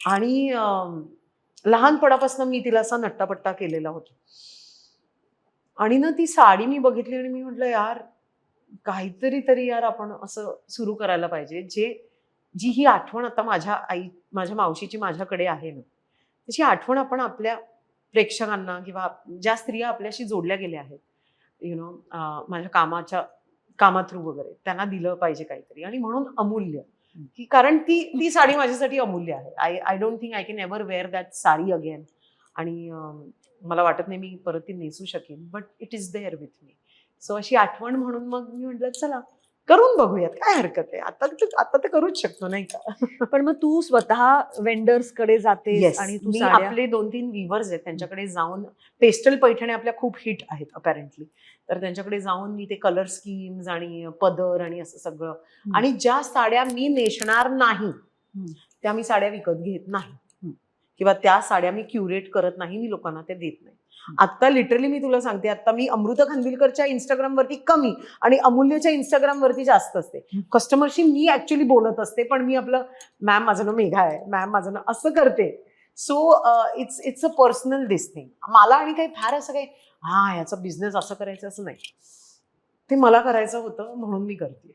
आणि लहानपणापासून मी तिला असा नट्टापट्टा केलेला होता. आणि ना ती साडी मी बघितली आणि मी म्हटलं यार काहीतरी यार आपण असं सुरू करायला पाहिजे, जी ही आठवण आता माझ्या मावशीची माझ्याकडे आहे ना, त्याची आठवण आपण आपल्या प्रेक्षकांना किंवा ज्या स्त्रिया आपल्याशी जोडल्या गेल्या आहेत, माझ्या कामा थ्रू वगैरे, त्यांना दिलं पाहिजे काहीतरी. आणि म्हणून अमूल्य, की कारण ती साडी माझ्यासाठी अमूल्य आहे. I don't think I can ever wear that sari again. आणि मला वाटत नाही मी परत ती नेसू शकेन, but it is there with me. So अशी आठवण म्हणून मग मी म्हटलं चला करून बघूयात, काय हरकत आहे, आता तर करूच शकतो नाही का. पण मग तू स्वतः वेंडर्स कडे जातेस आणि मी आपले 2-3 व्हीवर्स आहेत त्यांच्याकडे जाऊन, पेस्टल पैठणी आपल्या खूप हिट आहेत अपॅरेंटली, तर त्यांच्याकडे जाऊन मी ते कलर स्कीम्स आणि पदर आणि असं सगळं, आणि ज्या साड्या मी नेसणार नाही त्या मी साड्या विकत घेत नाही किंवा त्या साड्या मी क्युरेट करत नाही, मी लोकांना त्या देत नाही. आता लिटरली मी तुला सांगते, आता मी अमृता खानविलकरच्या इंस्टाग्राम वरती कमी आणि अमूल्यच्या इंस्टाग्राम वरती जास्त असते. कस्टमरशी मी ऍक्च्युअली बोलत असते, पण मी आपलं मॅम माझं नाव मेघा आहे, मॅम माझं नाव असं करते. So it's a personal this thing. मला आणि काही फार असं काही याचा बिझनेस असं करायचं असं नाही. ते मला करायचं होतं म्हणून मी करते,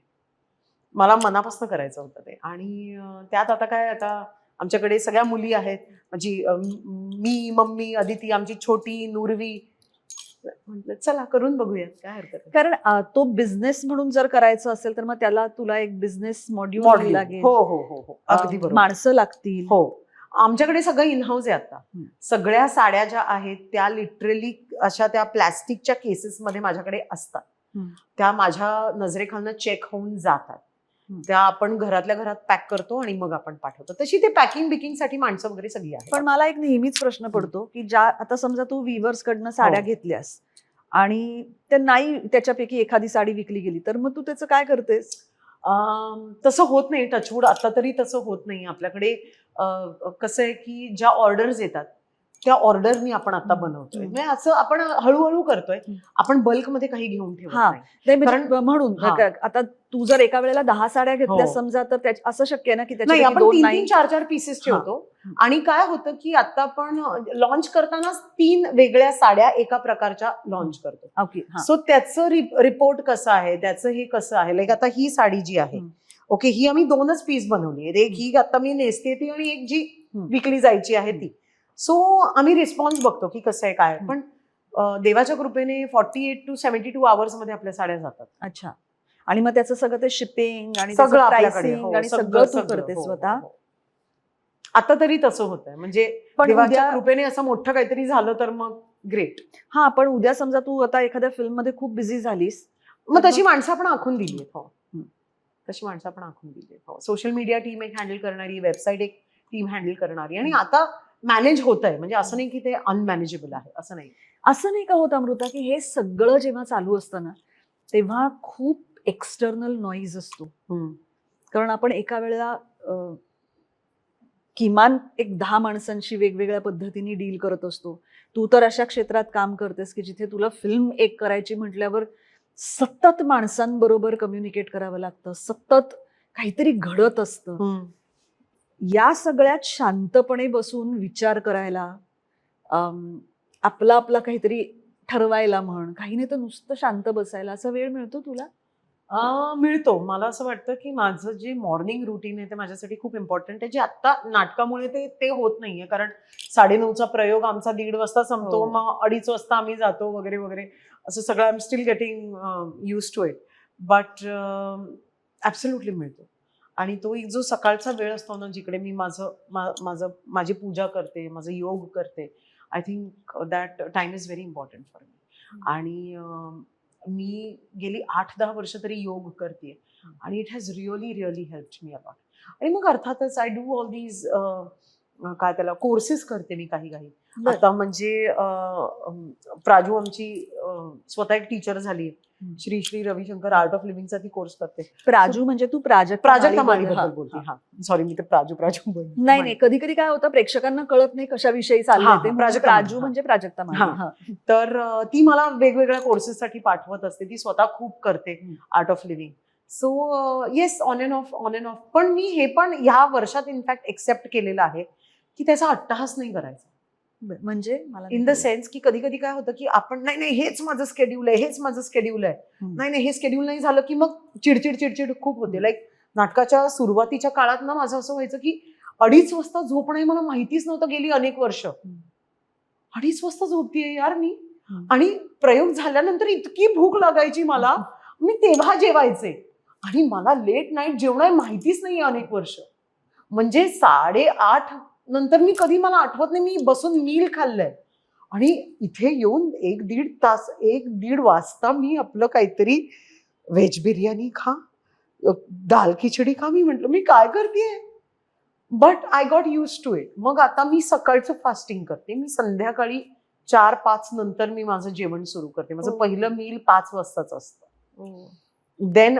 मला मनापासून करायचं होतं ते. आणि त्यात आता काय, आता आमच्याकडे सगळ्या मुली आहेत, माझी मी, मम्मी, अदिती, आमची छोटी नुरवी. म्हटलं चला करून बघूयात, काय हरकत आहे. कारण तो बिझनेस म्हणून जर करायचं असेल तर मग त्याला तुला एक बिझनेस मॉड्यूल लागेल. हो हो हो हो, अगदी बरोबर. माणसं लागतील. हो, आमच्याकडे सगळं इनहाऊस आहे आता. सगळ्या साड्या ज्या आहेत त्या लिटरली अशा त्या प्लॅस्टिकच्या केसेसमध्ये माझ्याकडे असतात. त्या माझ्या नजरेखालनं चेक होऊन जातात. त्या आपण घरातल्या घरात पॅक करतो आणि मग आपण पाठवतो. तशी ते पॅकिंग साठी माणसं वगैरे सगळी आहेत. पण मला एक नेहमीच प्रश्न पडतो की आता समजा तू व्हीवर्स कडनं साड्या घेतल्यास आणि ते नाही त्याच्यापैकी एखादी साडी विकली गेली तर मग तू त्याचं काय करतेस? तसं होत नाही, टचवूड आता तरी तसं होत नाही आपल्याकडे. कसं आहे की ज्या ऑर्डर्स येतात त्या ऑर्डरनी आपण आता बनवतोय, म्हणजे असं आपण हळूहळू करतोय, आपण बल्कमध्ये काही घेऊन ठेवत नाही. म्हणून आता तू जर एका वेळेला 10 साड्या घेतल्या समजा तर असं शक्य आहे ना की नाही, आपण 3-3, 4-4 पीसेस ठेवतो. आणि काय होतं की आता आपण लॉन्च करताना 3 वेगळ्या साड्या एका प्रकारच्या लॉन्च करतो. सो त्याचं रिपोर्ट कसं आहे, त्याचं हे कसं आहे. लाईक आता ही साडी जी आहे, ओके, ही आम्ही 2च पीस बनवली आहेत. एक ही आता मी नेसते ती आणि एक जी विकली जायची आहे ती. सो आम्ही रिस्पॉन्स बघतो की कसं आहे काय. पण देवाच्या कृपेने 48 to 72 आवर्स मध्ये आपल्या साड्या जातात. अच्छा. आणि मग त्याचं सगळं ते शिपिंग आणि सगळं आपल्याकडे आणि सगळं तू करते स्वतः. आता तरी तसं होत आहे, म्हणजे देवाच्या कृपेने असं मोठं काहीतरी झालं तर मग ग्रेट. हा, पण उद्या समजा तू आता एखाद्या फिल्म मध्ये खूप बिझी झालीस मग तशी माणसं आपण आखून दिली आहेत. हो, तशी माणसं आपण आखून दिली आहेत. हो, सोशल मीडिया टीम एक हँडल करणारी, वेबसाईट एक टीम हँडल करणारी, आणि आता मॅनेज होत आहे. म्हणजे असं नाही की ते अनमॅनेजेबल आहे, असं नाही. असं नाही का होत अमृता की हे सगळं जेव्हा चालू असतं ना तेव्हा खूप एक्सटर्नल नॉईज असतो. कारण आपण एका वेळेला किमान एक 10 माणसांशी वेगवेगळ्या पद्धतीने डील करत असतो. तू तर अशा क्षेत्रात काम करतेस की जिथे तुला फिल्म एक करायची म्हटल्यावर सतत माणसांबरोबर कम्युनिकेट करावं लागतं, सतत काहीतरी घडत असतं. या सगळ्यात शांतपणे बसून विचार करायला आपला आपला काहीतरी ठरवायला म्हण, काही नाही तर नुसतं शांत बसायला, असा वेळ मिळतो तुला? मिळतो. मला असं वाटतं की माझं जे मॉर्निंग रुटीन आहे ते माझ्यासाठी खूप इम्पॉर्टंट आहे, जे आत्ता नाटकामुळे ते होत नाहीये. कारण 9:30चा प्रयोग आमचा 1:30 वाजता संपतो, हो. मग 2:30 वाजता आम्ही जातो वगैरे वगैरे. असं सगळं I am still getting used to it. But absolutely मिळतो. आणि तो एक जो सकाळचा वेळ असतो ना, जिकडे मी माझी पूजा करते, माझं योग करते, I think that time is very important for me. आणि मी गेली 8-10 वर्ष तरी योग करते आणि it has really helped me a lot. आणि मग अर्थातच आय डू ऑल दीज काय त्याला कोर्सेस करते मी काही. आता म्हणजे प्राजू आमची स्वतः एक टीचर झाली. श्री रविशंकर आर्ट ऑफ लिव्हिंगचा ती कोर्स करते. प्राजू म्हणजे तू प्राजक्ता माळीबद्दल माळीबद्दल बोलते. हा, सॉरी, मी तर प्राजू बोलते. नाही, कधी कधी काय होतं, प्रेक्षकांना कळत नाही कशाविषयी चाललंय ते. प्राजू म्हणजे प्राजक्ता माळी. तर ती मला वेगवेगळ्या कोर्सेससाठी पाठवत असते. ती स्वतः खूप करते art of living. So yes, on and of. पण मी हे पण ह्या वर्षात इनफॅक्ट एक्सेप्ट केलेलं आहे की त्याचा अट्टहास नाही करायचा. म्हणजे मला इन द सेन्स की कधी कधी काय होतं की आपण नाही हेच माझं स्केड्यूल आहे, नाही हे स्केड्यूल नाही झालं की मग चिडचिड खूप होते. लाईक नाटकाच्या सुरुवातीच्या काळात ना माझं असं व्हायचं की 2:30 वाजता झोपणं हे मला माहितीच नव्हतं गेली अनेक वर्ष. 2:30 वाजता झोपतेय यार मी. आणि प्रयोग झाल्यानंतर इतकी भूक लागायची मला, मी तेव्हा जेवायचे. आणि मला लेट नाईट जेवण माहितीच नाही अनेक वर्ष. म्हणजे 8:30 नंतर मी कधी, मला आठवत नाही मी बसून मील खाल्लंय. आणि इथे येऊन 1-1.5 वाजता मी आपलं काहीतरी व्हेज बिर्याणी खा, दाल खिचडी खा. मी म्हंटल मी काय करतेय. But I got use to it. मग आता मी सकाळचं फास्टिंग करते. मी संध्याकाळी 4-5 नंतर मी माझं जेवण सुरू करते. माझं पहिलं मील 5 वाजताच असतं. देन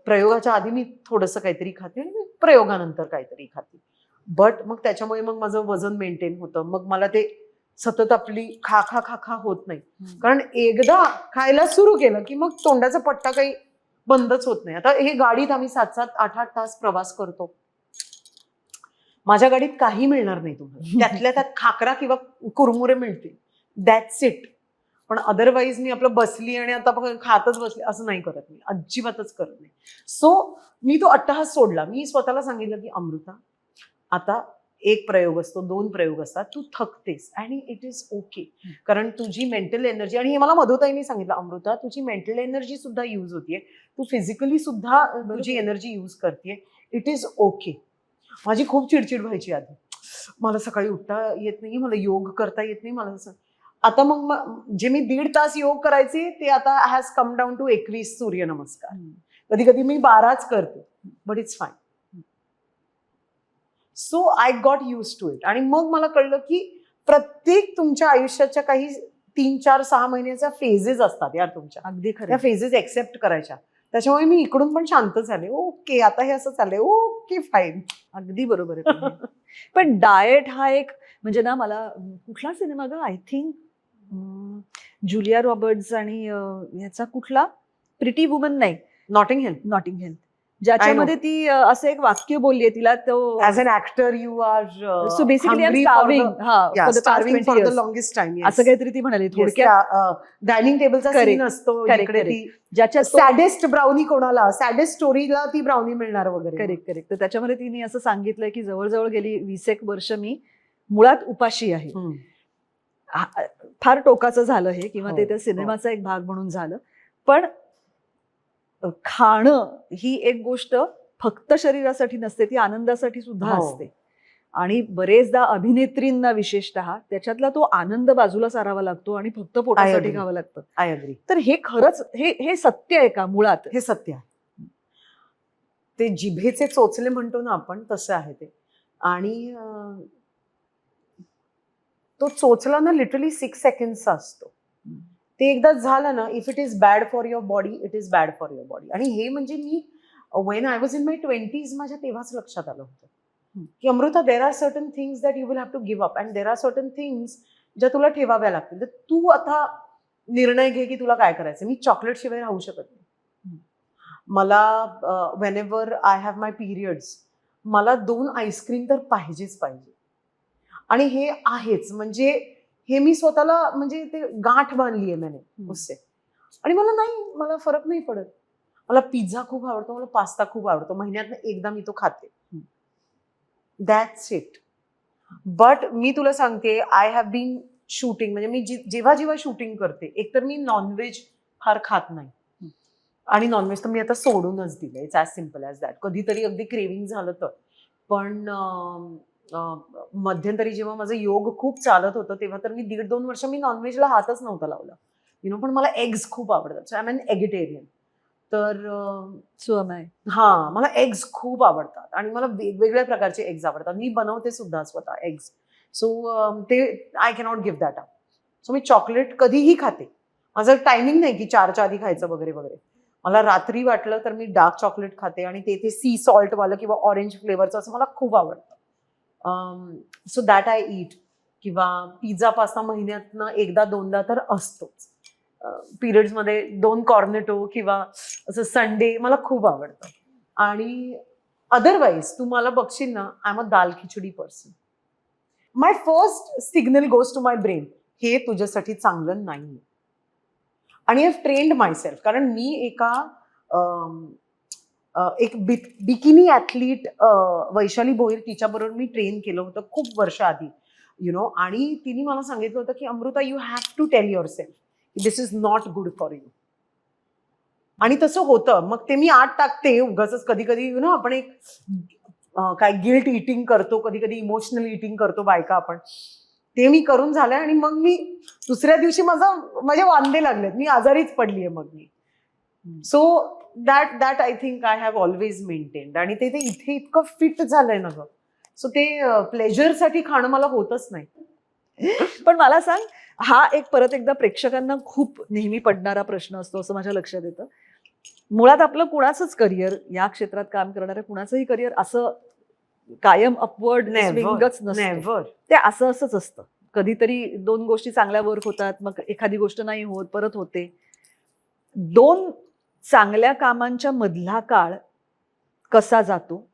प्रयोगाच्या आधी मी थोडंसं काहीतरी खाते आणि प्रयोगानंतर काहीतरी खाते. बट मग त्याच्यामुळे मग माझं वजन मेंटेन होतं. मग मला ते सतत आपली खा होत नाही. कारण एकदा खायला सुरू केलं की मग तोंडाचा पट्टा काही बंदच होत नाही. आता हे गाडीत आम्ही 7-7, 8-8 तास प्रवास करतो. माझ्या गाडीत काही मिळणार नाही तुम्हाला. त्यातल्या त्यात खाकरा किंवा कुरमुरे मिळतील, दॅट्स इट. पण अदरवाईज मी आपलं बसली आणि आता खातच बसली असं नाही करत मी, अजिबातच करत नाही. सो मी तो अट्टहास सोडला. मी स्वतःला सांगितलं की अमृता, आता 1 प्रयोग असतो, 2 प्रयोग असतात, तू थकतेस आणि इट इज ओके. कारण तुझी मेंटल एनर्जी, आणि हे मला मधुताईंनी सांगितलं, अमृता तुझी मेंटल एनर्जी सुद्धा यूज होतीये, तू फिजिकली सुद्धा तुझी एनर्जी यूज करतेय, इट इज ओके. माझी खूप चिडचिड व्हायची आधी. मला सकाळी उठता येत नाही, मला योग करता येत नाही, मला आता मग जे मी 1.5 तास योग करायचे ते आता हॅज कम डाऊन टू 21 सूर्यनमस्कार. कधी कधी मी 12च करते, but it's fine. So I got use to it. आणि मग मला कळलं की प्रत्येक तुमच्या आयुष्याच्या काही 3-4-6 महिन्याच्या फेजेस असतात यार तुमच्या. अगदी खरं. त्या फेजेस एक्सेप्ट करायच्या. त्याच्यामुळे मी इकडून पण शांत झाले. ओके, आता हे असं चाललंय, ओके फाईन. अगदी बरोबर आहे. पण डाएट हा एक, म्हणजे ना, मला कुठला सिनेमा ग, आय थिंक जुलिया रॉबर्ट्स आणि ह्याचा कुठला, प्रिटी वुमन, नाही, नॉटिंग हिल, ज्याच्यामध्ये ती असं एक वाक्य बोलली आहे तिला, तो as an actor you are so basically I am starving for the longest time, असं काहीतरी ती म्हणाली. थोडक्यात डायनिंग टेबलचा सीन असतो जिकडे ती ज्याच्यात सॅडेस्ट ब्राउनी, कोणाला सॅडेस्ट स्टोरीला ती ब्राउनी मिळणार वगैरे. करेक्ट. तर त्याच्यामध्ये तिने असं सांगितलंय की जवळजवळ गेली 20 वर्ष मी मुळात उपाशी आहे. फार टोकाचं झालं हे, किंवा ते त्या सिनेमाचा एक भाग म्हणून झालं. पण खाणं ही एक गोष्ट फक्त शरीरासाठी नसते, ती आनंदासाठी सुद्धा असते. आणि बरेचदा अभिनेत्रींना विशेषतः त्याच्यातला तो आनंद बाजूला सारावा लागतो आणि फक्त पोटासाठी खावं लागतं. I agree. तर हे खरंच हे सत्य आहे का? मुळात हे सत्य आहे. ते जिभेचे चोचले म्हणतो ना आपण, तसं आहे ते. आणि तो चोचला ना लिटरली 6 सेकंडचा असतो. ते एकदा झालं ना, if it is bad for your body, it is bad for your body. आणि हे म्हणजे मी when I was in my 20s माझ्या तेव्हाच लक्षात आलं होतं की Amruta, there are certain things that you will have to give up, and there are certain things ज्या तुला ठेवाव्या लागतील. तर तू आता निर्णय घे की तुला काय करायचं. मी चॉकलेट शिवाय राहू शकत नाही. मला Wien ever I have my periods, मला 2 आईस्क्रीम तर पाहिजे. आणि हे आहेच, म्हणजे हे मी स्वतःला म्हणजे ते गाठ बांधली आहे मैंने उससे. आणि मला फरक नाही पडत. मला पिझ्झा खूप आवडतो, मला पास्ता खूप आवडतो, महिन्यातनं एकदा मी तो खाते. That's it. बट मी तुला सांगते, आय हॅव बीन शूटिंग, म्हणजे मी जेव्हा शूटिंग करते, एकतर मी नॉनव्हेज फार खात नाही, आणि नॉनव्हेज तर मी आता सोडूनच दिलंय. It's as simple as that. कधीतरी अगदी क्रेविंग झालं तर. पण मध्यंतरी जेव्हा माझं योग खूप चालत होतं, तेव्हा तर मी 1.5-2 वर्ष मी नॉनव्हेजला हातच नव्हता लावला. पण मला एग्स खूप आवडतात. So I am an eggetarian. तर मला एग्स खूप आवडतात आणि मला वेगवेगळ्या प्रकारचे एग्स आवडतात. मी बनवते सुद्धा स्वतः एग्स. सो ते I cannot give that up. So me chocolate कधीही खाते. माझं टायमिंग नाही की 4च्या आधी खायचं वगैरे वगैरे. मला रात्री वाटलं तर मी डार्क चॉकलेट खाते, आणि ते सी सॉल्ट वालं किंवा ऑरेंज फ्लेवरचं असं मला खूप आवडतं. सो दॅट आय ईट. किंवा पिझ्झा पास्ता महिन्यातनं 1-2दा तर असतोच. पिरियड्समध्ये 2 कॉर्नेटो किंवा असं संडे मला खूप आवडतं. आणि अदरवाईज तू मला बघशील ना, I am a dal khichdi person. My first signal goes to my brain, हे तुझ्यासाठी चांगलं नाही. आणि आय ट्रेन्ड मायसेल्फ, कारण मी एक बिकिनी ॲथलीट वैशाली भोईर, तिच्याबरोबर मी ट्रेन केलं होतं खूप वर्ष आधी, आणि तिने मला सांगितलं होतं की Amruta, you have to tell yourself this is not good for you. आणि तसं होतं. मग ते मी आत टाकते उगाच. कधी कधी आपण एक काय गिल्ट इटिंग करतो, कधी कधी इमोशनल इटिंग करतो बायका आपण. ते मी करून झालंय, आणि मग मी दुसऱ्या दिवशी माझे वांदे लागलेत, मी आजारीच पडलीये मग मी. So that I think I have always maintained. आणि ते इथे इतकं फिट झालंय ना गं. सो ते प्लेजरसाठी खाणं मला होतच नाही. पण मला सांग, हा एक परत एकदा प्रेक्षकांना खूप नेहमी पडणारा प्रश्न असतो असं माझ्या लक्षात येतं. मुळात आपलं कुणाचंच करिअर, या क्षेत्रात काम करणाऱ्या कुणाचंही करिअर असं कायम अपवर्ड स्विंगच नसतं. ते असंच असतं. कधीतरी 2 गोष्टी चांगल्या वर्क होतात, मग एखादी गोष्ट नाही होत, परत होते. 2 चांगल्या कामांच्या मधला काळ कसा जातो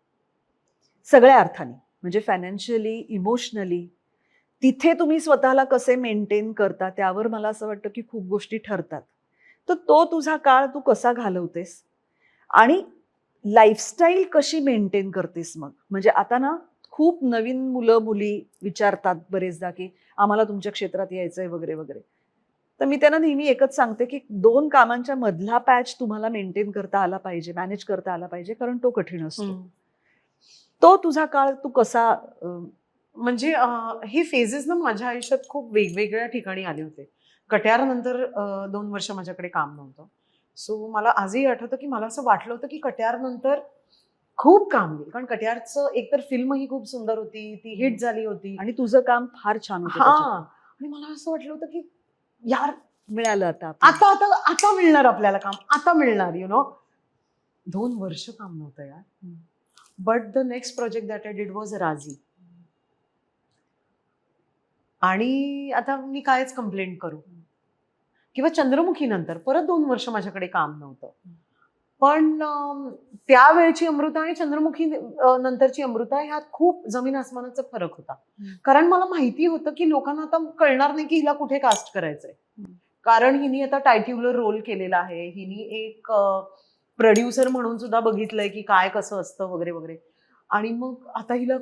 सगळ्या अर्थाने, म्हणजे फायनान्शियली, इमोशनली, तिथे तुम्ही स्वतःला कसे मेंटेन करता, त्यावर मला असं वाटतं की खूप गोष्टी ठरतात. तर तो तुझा काळ तू कसा घालवतेस आणि लाईफस्टाईल कशी मेंटेन करतेस मग? म्हणजे आता ना खूप नवीन मुलं मुली विचारतात बरेचदा की आम्हाला तुमच्या क्षेत्रात यायचंय वगैरे वगैरे. तर मी त्यांना नेहमी एकच सांगते की 2 कामांच्या मधला पॅच तुम्हाला मेंटेन करता आला पाहिजे, मॅनेज करता आला पाहिजे, कारण तो कठीण असतो. तो तुझा काळ तू कसा म्हणजे हे फेजेस ना माझ्या आयुष्यात खूप वेगवेगळ्या ठिकाणी आले होते. कट्यारनंतर 2 वर्ष माझ्याकडे काम नव्हतं. सो मला आजही आठवतं की मला असं वाटलं होतं की कट्यारनंतर खूप काम येईल, कारण कट्यारचं एकतर फिल्मही खूप सुंदर होती, ती हिट झाली होती, आणि तुझं काम फार छान होतं. आणि मला असं वाटलं होतं की यार मिळालं आता आता मिळणार आपल्याला काम, आता मिळणार. 2 वर्ष काम नव्हतं यार. But the next project that I did was राजी. आणि आता मी कायच कंप्लेंट करू. किंवा चंद्रमुखी नंतर परत 2 वर्ष माझ्याकडे काम नव्हतं. पण त्यावेळची अमृता आणि चंद्रमुखी नंतरची अमृता ह्यात खूप जमीन आसमानाचा फरक होता. कारण मला माहिती होतं की लोकांना आता कळणार नाही की हिला कुठे कास्ट करायचंय. कारण हिने आता टायट्युलर रोल केलेला आहे, हिने एक प्रोड्युसर म्हणून सुद्धा बघितलंय की काय कसं असतं वगैरे वगैरे. आणि मग आता हिला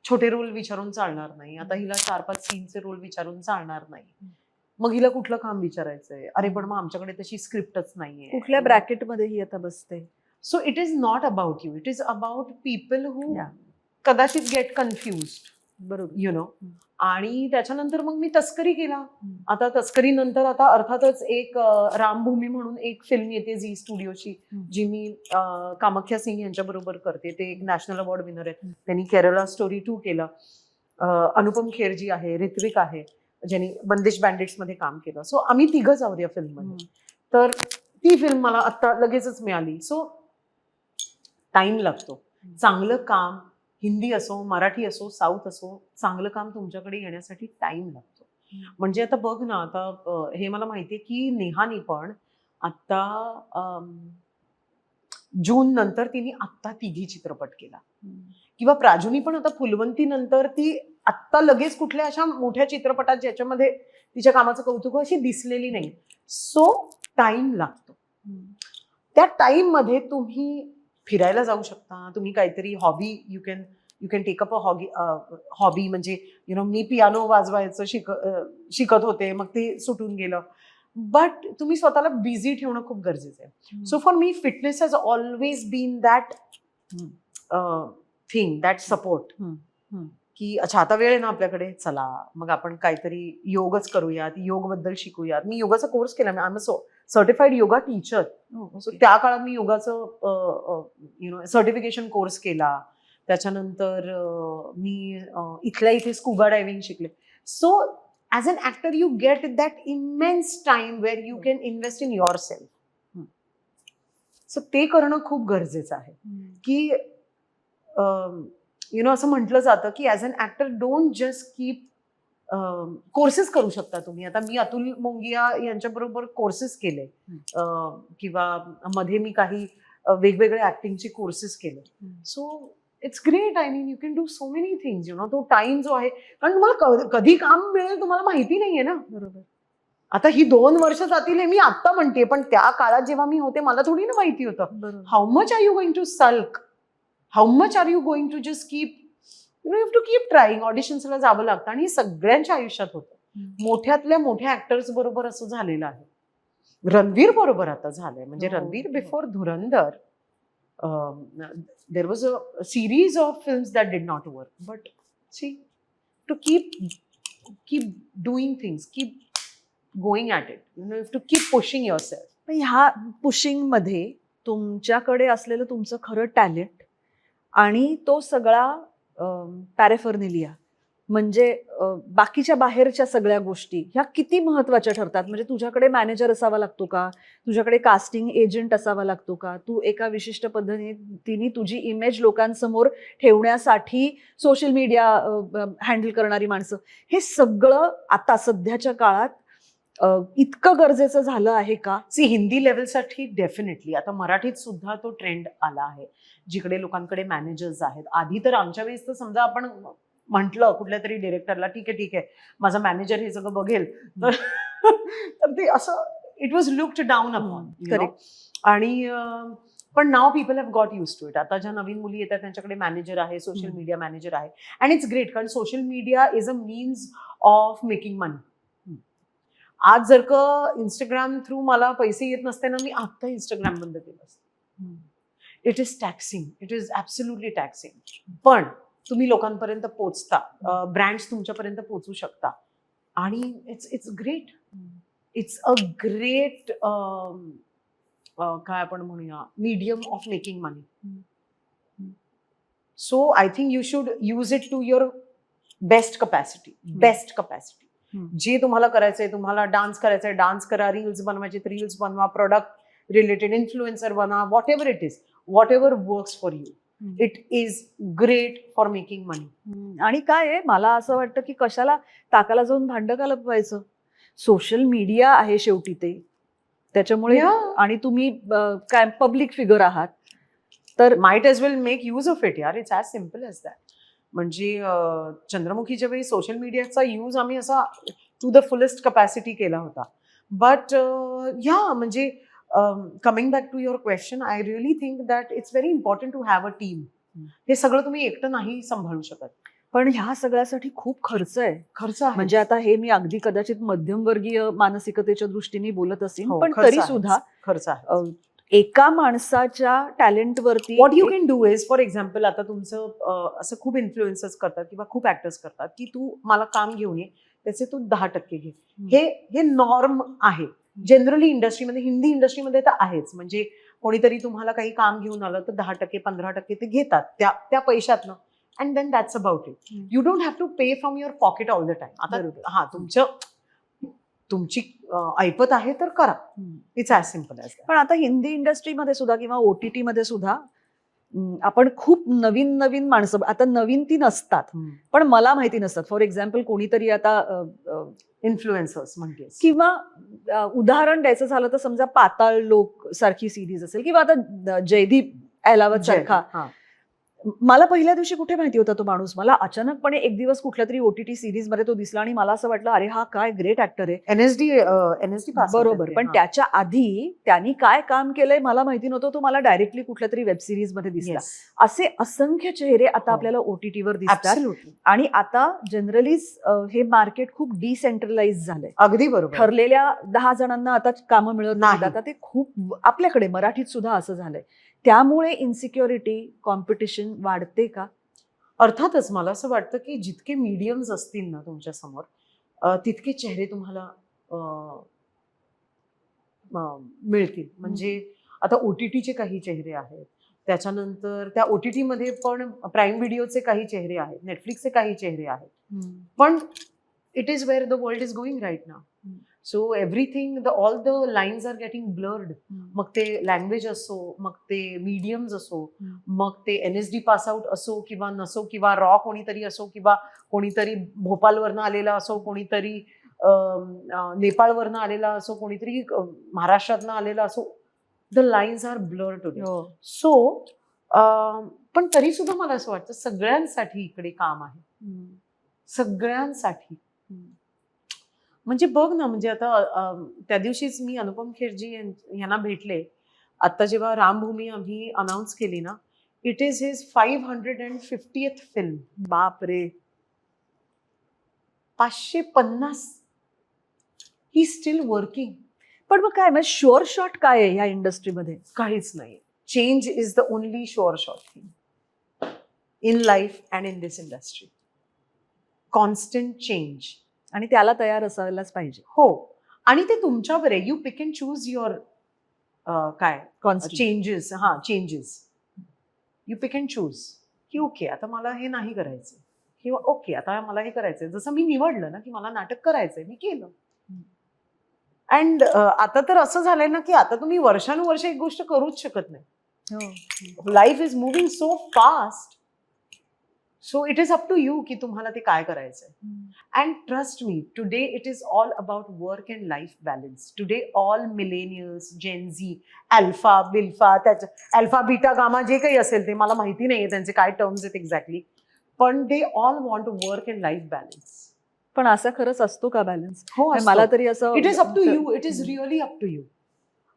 छोटे रोल विचारून चालणार नाही, आता हिला 4-5 सीनचे रोल विचारून चालणार नाही. मग हिला कुठलं काम विचारायचंय? अरे पण मग आमच्याकडे तशी स्क्रिप्टच नाहीये. कुठल्या ब्रॅकेटमध्ये ही आता बसते? So it is not about you, it is about people who कदाचित गेट कन्फ्युज्ड. बरोबर. आणि त्याच्यानंतर मग मी तस्करी केला. आता तस्करीनंतर आता अर्थातच एक रामभूमी म्हणून एक फिल्म येते झी स्टुडिओची, जी मी कामाख्या सिंग यांच्या बरोबर करते. ते एक नॅशनल अवॉर्ड विनर आहेत. त्यांनी केरला स्टोरी 2 केलं. अनुपम खेर जी आहे, ऋत्विक आहे, ज्यांनी बंदिश बँडिट्स मध्ये काम केलं. सो आम्ही 3घच आहोत या फिल्ममध्ये. तर ती फिल्म मला आता लगेचच मिळाली. सो टाइम लागतो. चांगलं काम, हिंदी असो, मराठी असो, साऊथ असो, चांगलं काम तुमच्याकडे येण्यासाठी टाइम लागतो. म्हणजे आता बघ ना, आता हे मला माहितीये की नेहानी पण आता जून नंतर तिने आत्ता 3 चित्रपट केला. किंवा प्राजूनी पण आता फुलवंती नंतर ती आत्ता लगेच कुठल्या अशा मोठ्या चित्रपटात ज्याच्यामध्ये तिच्या कामाचं कौतुक अशी दिसलेली नाही. सो टाइम लागतो. त्या टाइम मध्ये तुम्ही फिरायला जाऊ शकता, तुम्ही काहीतरी hobby you can take up a hobby. म्हणजे मी पियानो वाजवायचं शिकत होते, मग ते सुटून गेलं. बट तुम्ही स्वतःला बिझी ठेवणं खूप गरजेचं आहे. So for me fitness has always been that thing, that support. की अच्छा आता वेळ आहे ना आपल्याकडे, चला मग आपण काहीतरी योगच करूयात, योग बद्दल शिकूयात. मी योगाचा कोर्स केला. I am a certified yoga teacher. So त्या काळात मी योगाचं सर्टिफिकेशन कोर्स केला. त्याच्यानंतर मी इथल्या इथे स्कुबा डायव्हिंग शिकले. So as an actor you get that immense time where you can invest in yourself. So ते करणं खूप गरजेचं आहे. की असं म्हटलं जातं की as an actor don't just keep courses करू शकता तुम्ही. आता मी अतुल मोंगिया यांच्याबरोबर कोर्सेस केले, किंवा मध्ये मी काही वेगवेगळे ऍक्टिंगचे कोर्सेस केले. So it's great. I mean you can do so many things. तो टाइम जो आहे, कारण तुम्हाला कधी काम मिळेल तुम्हाला माहिती नाहीये ना. बरोबर. आता ही 2 वर्ष जातील हे मी आत्ता म्हणते, पण त्या काळात जेव्हा मी होते मला थोडी ना माहिती होतं. How much are you going to sulk, how much are you going to just keep you have to keep trying. ऑडिशन्सला जावं लागतं. आणि हे सगळ्यांच्या आयुष्यात होतं. मोठ्यातल्या मोठ्या ऍक्टर्स बरोबर असं झालेलं आहे. रणवीर बरोबर आता झालंय. म्हणजे Ranveer before Dhurandhar there was a series of films that did not work, but see, to keep doing things, keep going at it, you have to keep pushing yourself. ह्या पुशिंग मध्ये तुमच्याकडे असलेलं तुमचं खरं टॅलेंट आणि तो सगळा पॅरेफर्नेलिया म्हणजे बाकीच्या बाहेरच्या सगळ्या गोष्टी ह्या किती महत्वाच्या ठरतात. म्हणजे तुझ्याकडे मॅनेजर असावा लागतो का, तुझ्याकडे कास्टिंग एजंट असावा लागतो का, तू एका विशिष्ट पद्धतीने तुझी इमेज लोकांसमोर ठेवण्यासाठी सोशल मीडिया हँडल करणारी माणसं, हे सगळं आता सध्याच्या काळात इतकं गरजेचं झालं आहे का? हिंदी लेवलसाठी डेफिनेटली. आता मराठीत सुद्धा तो ट्रेंड आला आहे, जिकडे लोकांकडे मॅनेजर्स आहेत. आधी तर आमच्या वेळेस तर समजा आपण म्हटलं कुठल्या तरी डिरेक्टरला, ठीक आहे माझा मॅनेजर हे सगळं बघेल, तर ते असं it was looked down upon. आणि पण नाव people have got use to it. आता ज्या नवीन मुली येतात त्यांच्याकडे मॅनेजर आहे, सोशल मीडिया मॅनेजर आहे. अँड इट्स ग्रेट, कारण social media is a means of making money. आज जर का इंस्टाग्राम थ्रू मला पैसे येत नसते ना, मी आता इंस्टाग्राम बंद केलं असतं. It is taxing, it is absolutely taxing. पण तुम्ही लोकांपर्यंत पोचता, ब्रँड्स तुमच्यापर्यंत पोचू शकता. आणि it's great. It's a great काय आपण म्हणूया medium of making money. So I think you should use it to your best capacity. जे तुम्हाला करायचंय, तुम्हाला डान्स करायचंय डान्स करा, रील्स बनवायचे रील्स बनवा, प्रोडक्ट रिलेटेड इन्फ्लुएन्सर बना, whatever it is, whatever works for you. It is great for making money. आणि काय आहे, मला असं वाटतं की कशाला ताकाला जाऊन भांड घालवायचं. सोशल मीडिया आहे शेवटी ते, त्याच्यामुळे. आणि तुम्ही काय पब्लिक फिगर आहात, तर might as well make use of it यार. It's as simple as that. म्हणजे चंद्रमुखीच्या वेळी सोशल मीडियाचा यूज आम्ही असा टू द फुलेस्ट कपॅसिटी केला होता. बट म्हणजे coming back to your question, I really think that it's very important to have a team. हे सगळं तुम्ही एकटं नाही सांभाळू शकत. पण ह्या सगळ्यासाठी खूप खर्च आहे. म्हणजे आता हे मी अगदी कदाचित मध्यमवर्गीय मानसिकतेच्या दृष्टीने बोलत असेल, पण तरी सुद्धा खर्च आहे. एका माणसाच्या टॅलेंटवरती what you can do is, for example आता तुमचं असं खूप इन्फ्लुएन्सर्स करतात किंवा खूप ऍक्टर्स करतात की तू मला काम घेऊन ये, त्याचे तू 10% घे. हे नॉर्म आहे जनरली इंडस्ट्रीमध्ये. हिंदी इंडस्ट्रीमध्ये तर आहेच. म्हणजे कोणीतरी तुम्हाला काही काम घेऊन आलं तर 10% 15% ते घेतात त्या पैशातनं. And then that's about it. You don't have to pay from your pocket all the time. आता तुमची ऐपत आहे तर करा. It's as simple as that. पण आता हिंदी इंडस्ट्रीमध्ये सुद्धा किंवा OTT मध्ये सुद्धा आपण खूप नवीन नवीन माणसं, आता नवीन ती नसतात पण मला माहिती नसतात. फॉर एक्झाम्पल कोणीतरी आता इन्फ्लुएन्सर्स म्हणते, किंवा उदाहरण द्यायचं झालं तर समजा पाताळ लोक सारखी सिरीज असेल, किंवा आता जयदीप अहलावत सारखा मला पहिल्या दिवशी कुठे माहिती होता तो माणूस. मला अचानकपणे एक दिवस कुठल्या तरी OTT सिरीज मध्ये तो दिसला आणि मला असं वाटलं अरे हा काय ग्रेट ऍक्टर आहे. एनएसडी बरोबर, पण त्याच्या आधी त्यांनी काय काम केलंय मला माहिती नव्हतं. तो मला डायरेक्टली कुठल्या तरी वेब सिरीज मध्ये दिसला. असे असंख्य चेहरे आता आपल्याला OTT वर दिसतात आणि आता जनरली हे मार्केट खूप डिसेंट्रलाइज झालंय. अगदी बरोबर. ठरलेल्या 10 जणांना आता कामं मिळत नाहीत. आता ते खूप आपल्याकडे मराठीत सुद्धा असं झालंय. त्यामुळे इन्सिक्युरिटी, कॉम्पिटिशन वाढते का? अर्थातच मला असं वाटतं की जितके मीडियम्स असतील ना तुमच्या समोर तितके चेहरे तुम्हाला मिळतील. म्हणजे आता OTTचे काही चेहरे आहेत, त्याच्यानंतर त्या OTT मध्ये पण प्राईम व्हिडिओचे काही चेहरे आहेत, नेटफ्लिक्सचे काही चेहरे आहेत. पण it is where the world is going right now. So everything all the lines are getting blurred. मग ते लँग्वेज असो, मग ते मीडियम्स असो, मग ते NSD पास आउट असो किंवा नसो, किंवा रॉ कोणीतरी असो, किंवा कोणीतरी भोपालवरनं आलेला असो, कोणीतरी नेपाळवरनं आलेला असो, कोणीतरी महाराष्ट्रातनं आलेला असो. The lines are blur today. So पण तरी सुद्धा मला असं वाटतं सगळ्यांसाठी इकडे काम आहे, सगळ्यांसाठी. म्हणजे बघ ना, म्हणजे आता त्या दिवशीच मी अनुपम खेरजी यांना भेटले. आता जेव्हा रामभूमी आम्ही अनाऊन्स केली ना, it is his 550th film. बापरे, 550. ही स्टील वर्किंग. पण मग काय म्हणजे शुअर शॉट काय आहे ह्या इंडस्ट्रीमध्ये? काहीच नाही. Change is the only sure shot thing in life and in this industry. Constant change. आणि त्याला तयार असायलाच पाहिजे. हो, आणि ते तुमच्यावर आहे. You pick and choose your काय changes. Changes you pick and choose की ओके आता मला हे नाही करायचं, किंवा ओके आता मला हे करायचंय. जसं मी निवडलं ना की मला नाटक करायचंय, मी केलं. अँड आता तर असं झालंय ना की आता तुम्ही वर्षानुवर्ष एक गोष्ट करूच शकत नाही. Life is moving so fast. So it is up to you की तुम्हाला ते काय करायचंय. And trust me, today it is all about work and life balance. Today all millennials, gen z, alpha बिल्फा, त्याच्या अल्फा बीटा गामा जे काही असेल ते मला माहिती नाहीये त्यांचे काय टर्म्स आहेत एक्झॅक्टली, पण they all want to work and life balance. पण असा खरंच असतो का बॅलन्स? हो, मला तरी असं. It is up to you. It is really up to you.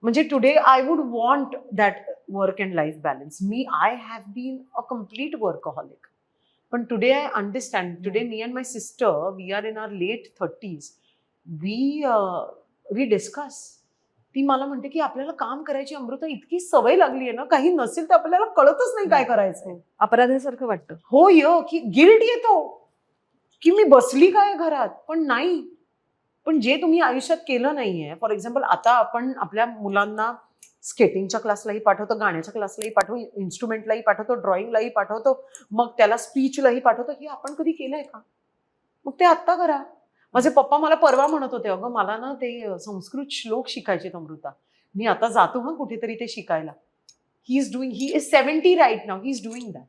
म्हणजे today I would want that work and life balance. I have been a complete workaholic. पण टुडे आय अंडरस्टँड. टुडे मी and my sister, we are in our late 30s. We discuss. ती मला म्हणते की आपल्याला काम करायची अमृता इतकी सवय लागली आहे ना, काही नसेल तर आपल्याला कळतच नाही काय करायचं. अपराधासारखं वाटतं. हो, की गिल्ट येतो की मी बसली काय घरात. पण नाही, पण जे तुम्ही आयुष्यात केलं नाहीये. फॉर एक्झाम्पल आता आपण आपल्या मुलांना स्केटिंगच्या क्लासलाही पाठवतो, गाण्याच्या क्लासलाही पाठवतो, इन्स्ट्रुमेंटलाही पाठवतो, ड्रॉइंगलाही पाठवतो, मग त्याला स्पीचलाही पाठवतो. हे आपण कधी केलंय का? मग ते आत्ता करा. माझे पप्पा मला परवा म्हणत होते, अगं मला ना ते संस्कृत श्लोक शिकायचे अमृता, मी आता जातो हा कुठेतरी ते शिकायला. He is 70 right now. He is doing that.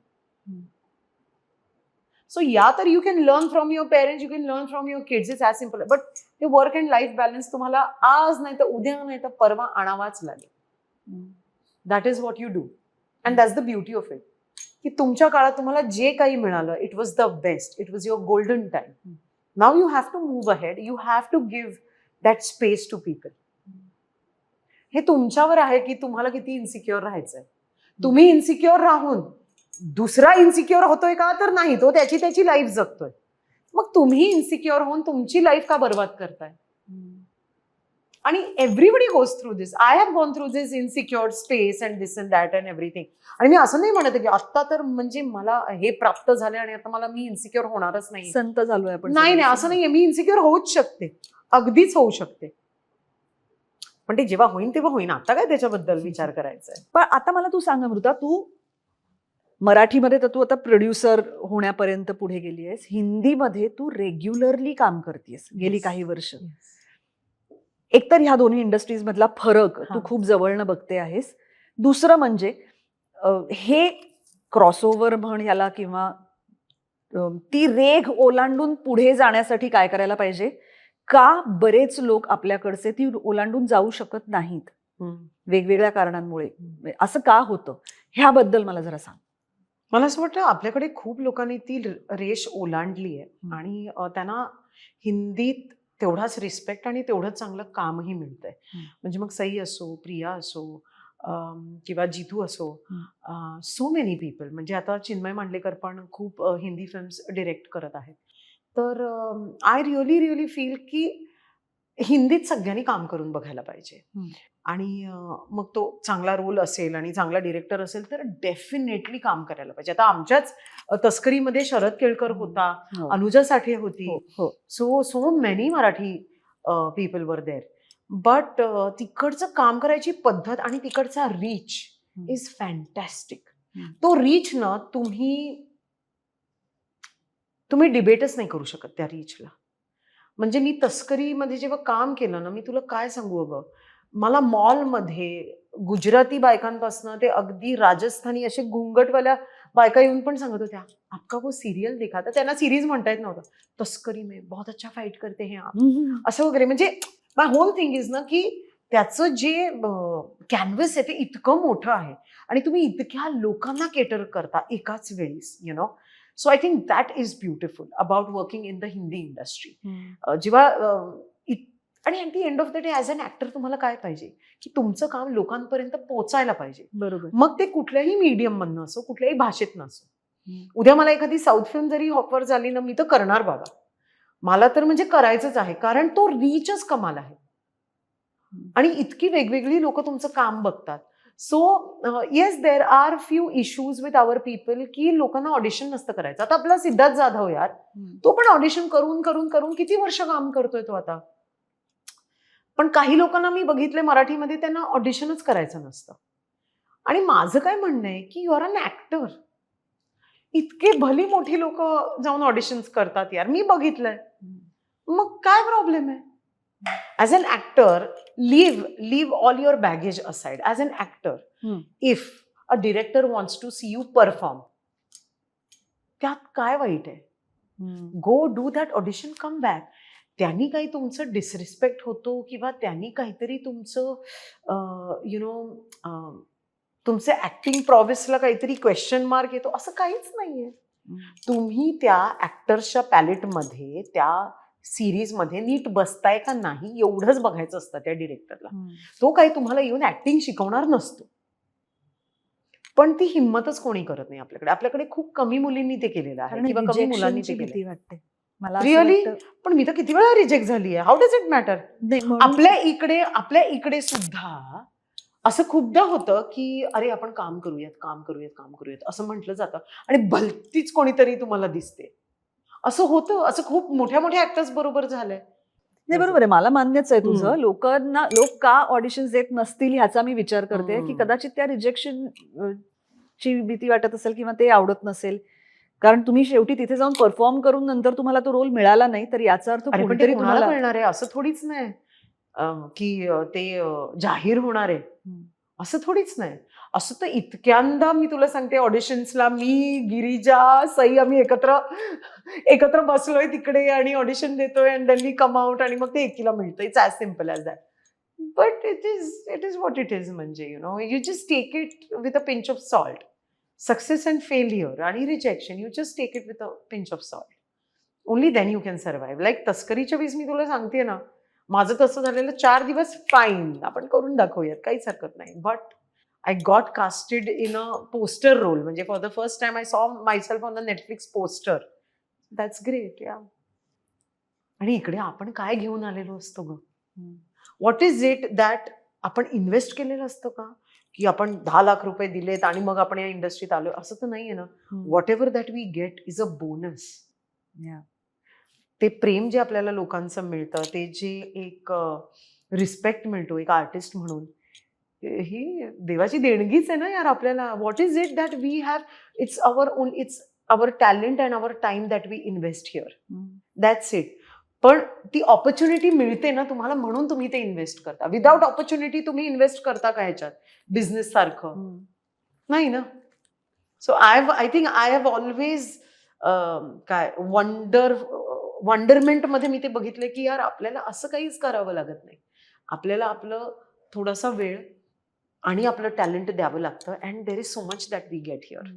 So तर you can learn from your parents, you can learn from your kids. It's as simple. But हे वर्क अँड लाईफ बॅलन्स तुम्हाला आज नाही तर उद्या नाही तर परवा आणावाच लागेल. That is what you do and that's the beauty of it. की तुमच्या काळात तुम्हाला जे काही मिळालं, it was the best. It was your golden time. Now you have to move ahead. You have to give that space to people. हे तुमच्यावर आहे की तुम्हाला किती इन्सिक्युअर राहायचंय. तुम्ही इन्सिक्युअर राहून दुसरा इन्सिक्युअर होतोय का? तर नाही, तो त्याची लाईफ जगतोय. मग तुम्ही इन्सिक्युअर होऊन तुमची लाईफ का बर्बाद करताय? आणि everybody goes through this. I have gone through this insecure space and this and that and everything. आणि मी असं नाही म्हणत की आत्ता तर म्हणजे मला हे प्राप्त झाले आणि आता मी इन्सिक्युअर होणारच नाही, संत झालोय आपण. नाही, असं नाहीये. मी इन्सिक्युअर होऊच शकते, अगदीच होऊ शकते. पण ते जेव्हा होईन तेव्हा होईन. आता काय त्याच्याबद्दल विचार करायचा आहे. पण आता मला तू सांग अमृता, तू मराठीमध्ये तर तू आता प्रोड्युसर होण्यापर्यंत पुढे गेली आहेस. हिंदीमध्ये तू रेग्युलरली काम करतेस गेली काही वर्ष. एकतर ह्या दोन्ही इंडस्ट्रीज मधला फरक तू खूप जवळनं बघते आहेस. दुसरं म्हणजे हे क्रॉसओव्हर म्हण याला, किंवा ती रेघ ओलांडून पुढे जाण्यासाठी काय करायला पाहिजे? का बरेच लोक आपल्याकडचे ती ओलांडून जाऊ शकत नाहीत वेगवेगळ्या कारणांमुळे? असं का होतं ह्याबद्दल मला जरा सांग. मला असं वाटतं आपल्याकडे खूप लोकांनी ती रेष ओलांडली आहे आणि त्यांना हिंदीत तेवढाच रिस्पेक्ट आणि तेवढं चांगलं कामही मिळतंय. म्हणजे मग सई असो, प्रिया असो किंवा जितू असो, सो मेनी पीपल. म्हणजे आता चिन्मय मांडलेकर पण खूप हिंदी फिल्म्स डिरेक्ट करत आहेत. तर आय रिअली रिअली फील की हिंदीत सगळ्यांनी काम करून बघायला पाहिजे. आणि मग तो चांगला रोल असेल आणि चांगला डिरेक्टर असेल तर डेफिनेटली काम करायला पाहिजे. आता आमच्याच तस्करीमध्ये शरद केळकर होता, अनुजा साठे होती. So so many Marathi people were there. बट तिकडचं काम करायची पद्धत आणि तिकडचा रीच इज फॅन्टॅस्टिक. तो रीच ना तुम्ही डिबेटच नाही करू शकत त्या रीचला. म्हणजे मी तस्करीमध्ये जेव्हा काम केलं ना, मी तुला काय सांगू अगं, मला मॉलमध्ये गुजराती बायकांपासून ते अगदी राजस्थानी असे घुंगटवाल्या बायका येऊन पण सांगत होत्या, आपका वो सिरियल देखा. तर त्यांना सिरीज म्हणता येत नव्हतं. तस्करी में बहुत अच्छा फाईट करते हैं आप, असं वगैरे. म्हणजे माय होल थिंग इज ना की त्याचं जे कॅनव्हस आहे ते इतकं मोठं आहे आणि तुम्ही इतक्या लोकांना केटर करता एकाच वेळेस, you know. So I think that is beautiful about working in the Hindi industry. जेव्हा आणि at the end of the day as an actor तुम्हाला काय पाहिजे की तुमचं काम लोकांपर्यंत पोहोचायला पाहिजे. बरोबर. मग ते कुठल्याही मीडियम मधनं असो, कुठल्याही भाषेत नसो. उद्या मला एखादी साऊथ फिल्म जरी ऑफर झाली ना, मी तर करणार बाबा. मला तर म्हणजे करायचंच आहे, कारण तो रीचच कमाल आहे आणि इतकी वेगवेगळी लोक तुमचं काम बघतात. So yes, there are few issues with our people की लोकांना ऑडिशन नसतं करायचं. आता आपला सिद्धार्थ जाधव यार, तो पण ऑडिशन करून करून करून किती वर्ष काम करतोय तो आता. पण काही लोकांना मी बघितले मराठीमध्ये, त्यांना ऑडिशनच करायचं नसतं. आणि माझं काय म्हणणं आहे की यू आर अन ऍक्टर. इतके भली मोठी लोक जाऊन ऑडिशन्स करतात यार, मी बघितलंय. मग काय प्रॉब्लेम आहे? As an actor, leave all your baggage aside. As an actor, if a director wants to see you perform, त्यात काय वाईट आहे? Go do that audition, come back. त्यांनी काही तुमचं डिसरिस्पेक्ट होतो किंवा त्यांनी काहीतरी तुमचं यु नो तुमचे ऍक्टिंग प्रॉव्हिसला काहीतरी क्वेश्चन मार्क येतो, असं काहीच नाहीये. तुम्ही त्या ऍक्टर्सच्या पॅलेटमध्ये, त्या सिरीजमध्ये नीट बसताय का नाही एवढंच बघायचं असतं त्या डिरेक्टरला. तो काही तुम्हाला येऊन ऍक्टिंग शिकवणार नसतो. पण ती हिंमतच कोणी करत नाही आपल्याकडे. आपल्याकडे खूप कमी मुलींनी ते केलेलं आहे किंवा कमी मुलांनी ते केलं. वाटते मला रिअली. पण मी तर किती वेळा रिजेक्ट झाली आहे. How does it matter? आपल्या इकडे सुद्धा असं खूपदा होतं की अरे आपण काम करूयात असं म्हटलं जातं आणि भलतीच कोणीतरी तुम्हाला दिसते. असं होतं. असं खूप मोठ्या मोठ्या ऍक्टर्स बरोबर झालंय. नाही, बरोबर आहे. मला मान्यच आहे तुझं. लोक का ऑडिशन देत नसतील ह्याचा मी विचार करते की कदाचित त्या रिजेक्शन ची भीती वाटत असेल किंवा ते आवडत नसेल. कारण तुम्ही शेवटी तिथे जाऊन परफॉर्म करून नंतर तुम्हाला तो रोल मिळाला नाही तर याचा अर्थ कोणीतरी तुम्हाला मिळणार आहे असं थोडीच नाही की ते जाहीर होणार आहे, असं थोडीच नाही. असं तर इतक्यांदा मी तुला सांगते, ऑडिशन्सला मी, गिरिजा, सई आम्ही एकत्र बसलोय तिकडे आणि ऑडिशन देतोय and then we come out आणि मग ते एकीला मिळतं. It's as simple as that. But it is what it is. म्हणजे you know, you just take it with a pinch of salt. Success and failure आणि rejection, you just take it with a pinch of salt. Only then you can survive. Like तस्करीच्या वेळेस मी तुला सांगते ना, माझं तसं झालेलं. 4 दिवस फाईन, आपण करून दाखवूयात, काहीच हरकत नाही. But I got casted in a poster role. म्हणजे for the first time I saw myself on the Netflix poster. That's great. Yeah. आणि इकडे आपण काय घेऊन आलेलो असतो ग? व्हॉट इज इट दॅट आपण इन्व्हेस्ट केलेलं असतं का? की आपण 10 लाख रुपये दिलेत आणि मग आपण या इंडस्ट्रीत आलो, असं तर नाहीये ना. Whatever that we get is a bonus. ते प्रेम जे आपल्याला लोकांचं मिळतं, ते जे एक रिस्पेक्ट मिळतो एक आर्टिस्ट म्हणून, ही देवाची देणगीच आहे ना यार आपल्याला. What is it that we have? It's our talent and our time that we invest here. That's it. पण ती ऑपॉर्च्युनिटी मिळते ना तुम्हाला, म्हणून तुम्ही ते इन्व्हेस्ट करता. विदाउट ऑपॉर्च्युनिटी तुम्ही इन्व्हेस्ट करता का ह्याच्यात बिझनेस सारखं? नाही ना. So I think I have always काय वंडरमेंट मध्ये मी ते बघितले की यार आपल्याला असं काहीच करावं लागत नाही. आपल्याला आपलं थोडासा वेळ आणि आपलं टॅलेंट द्यावं लागतं. And there is so much that we get here.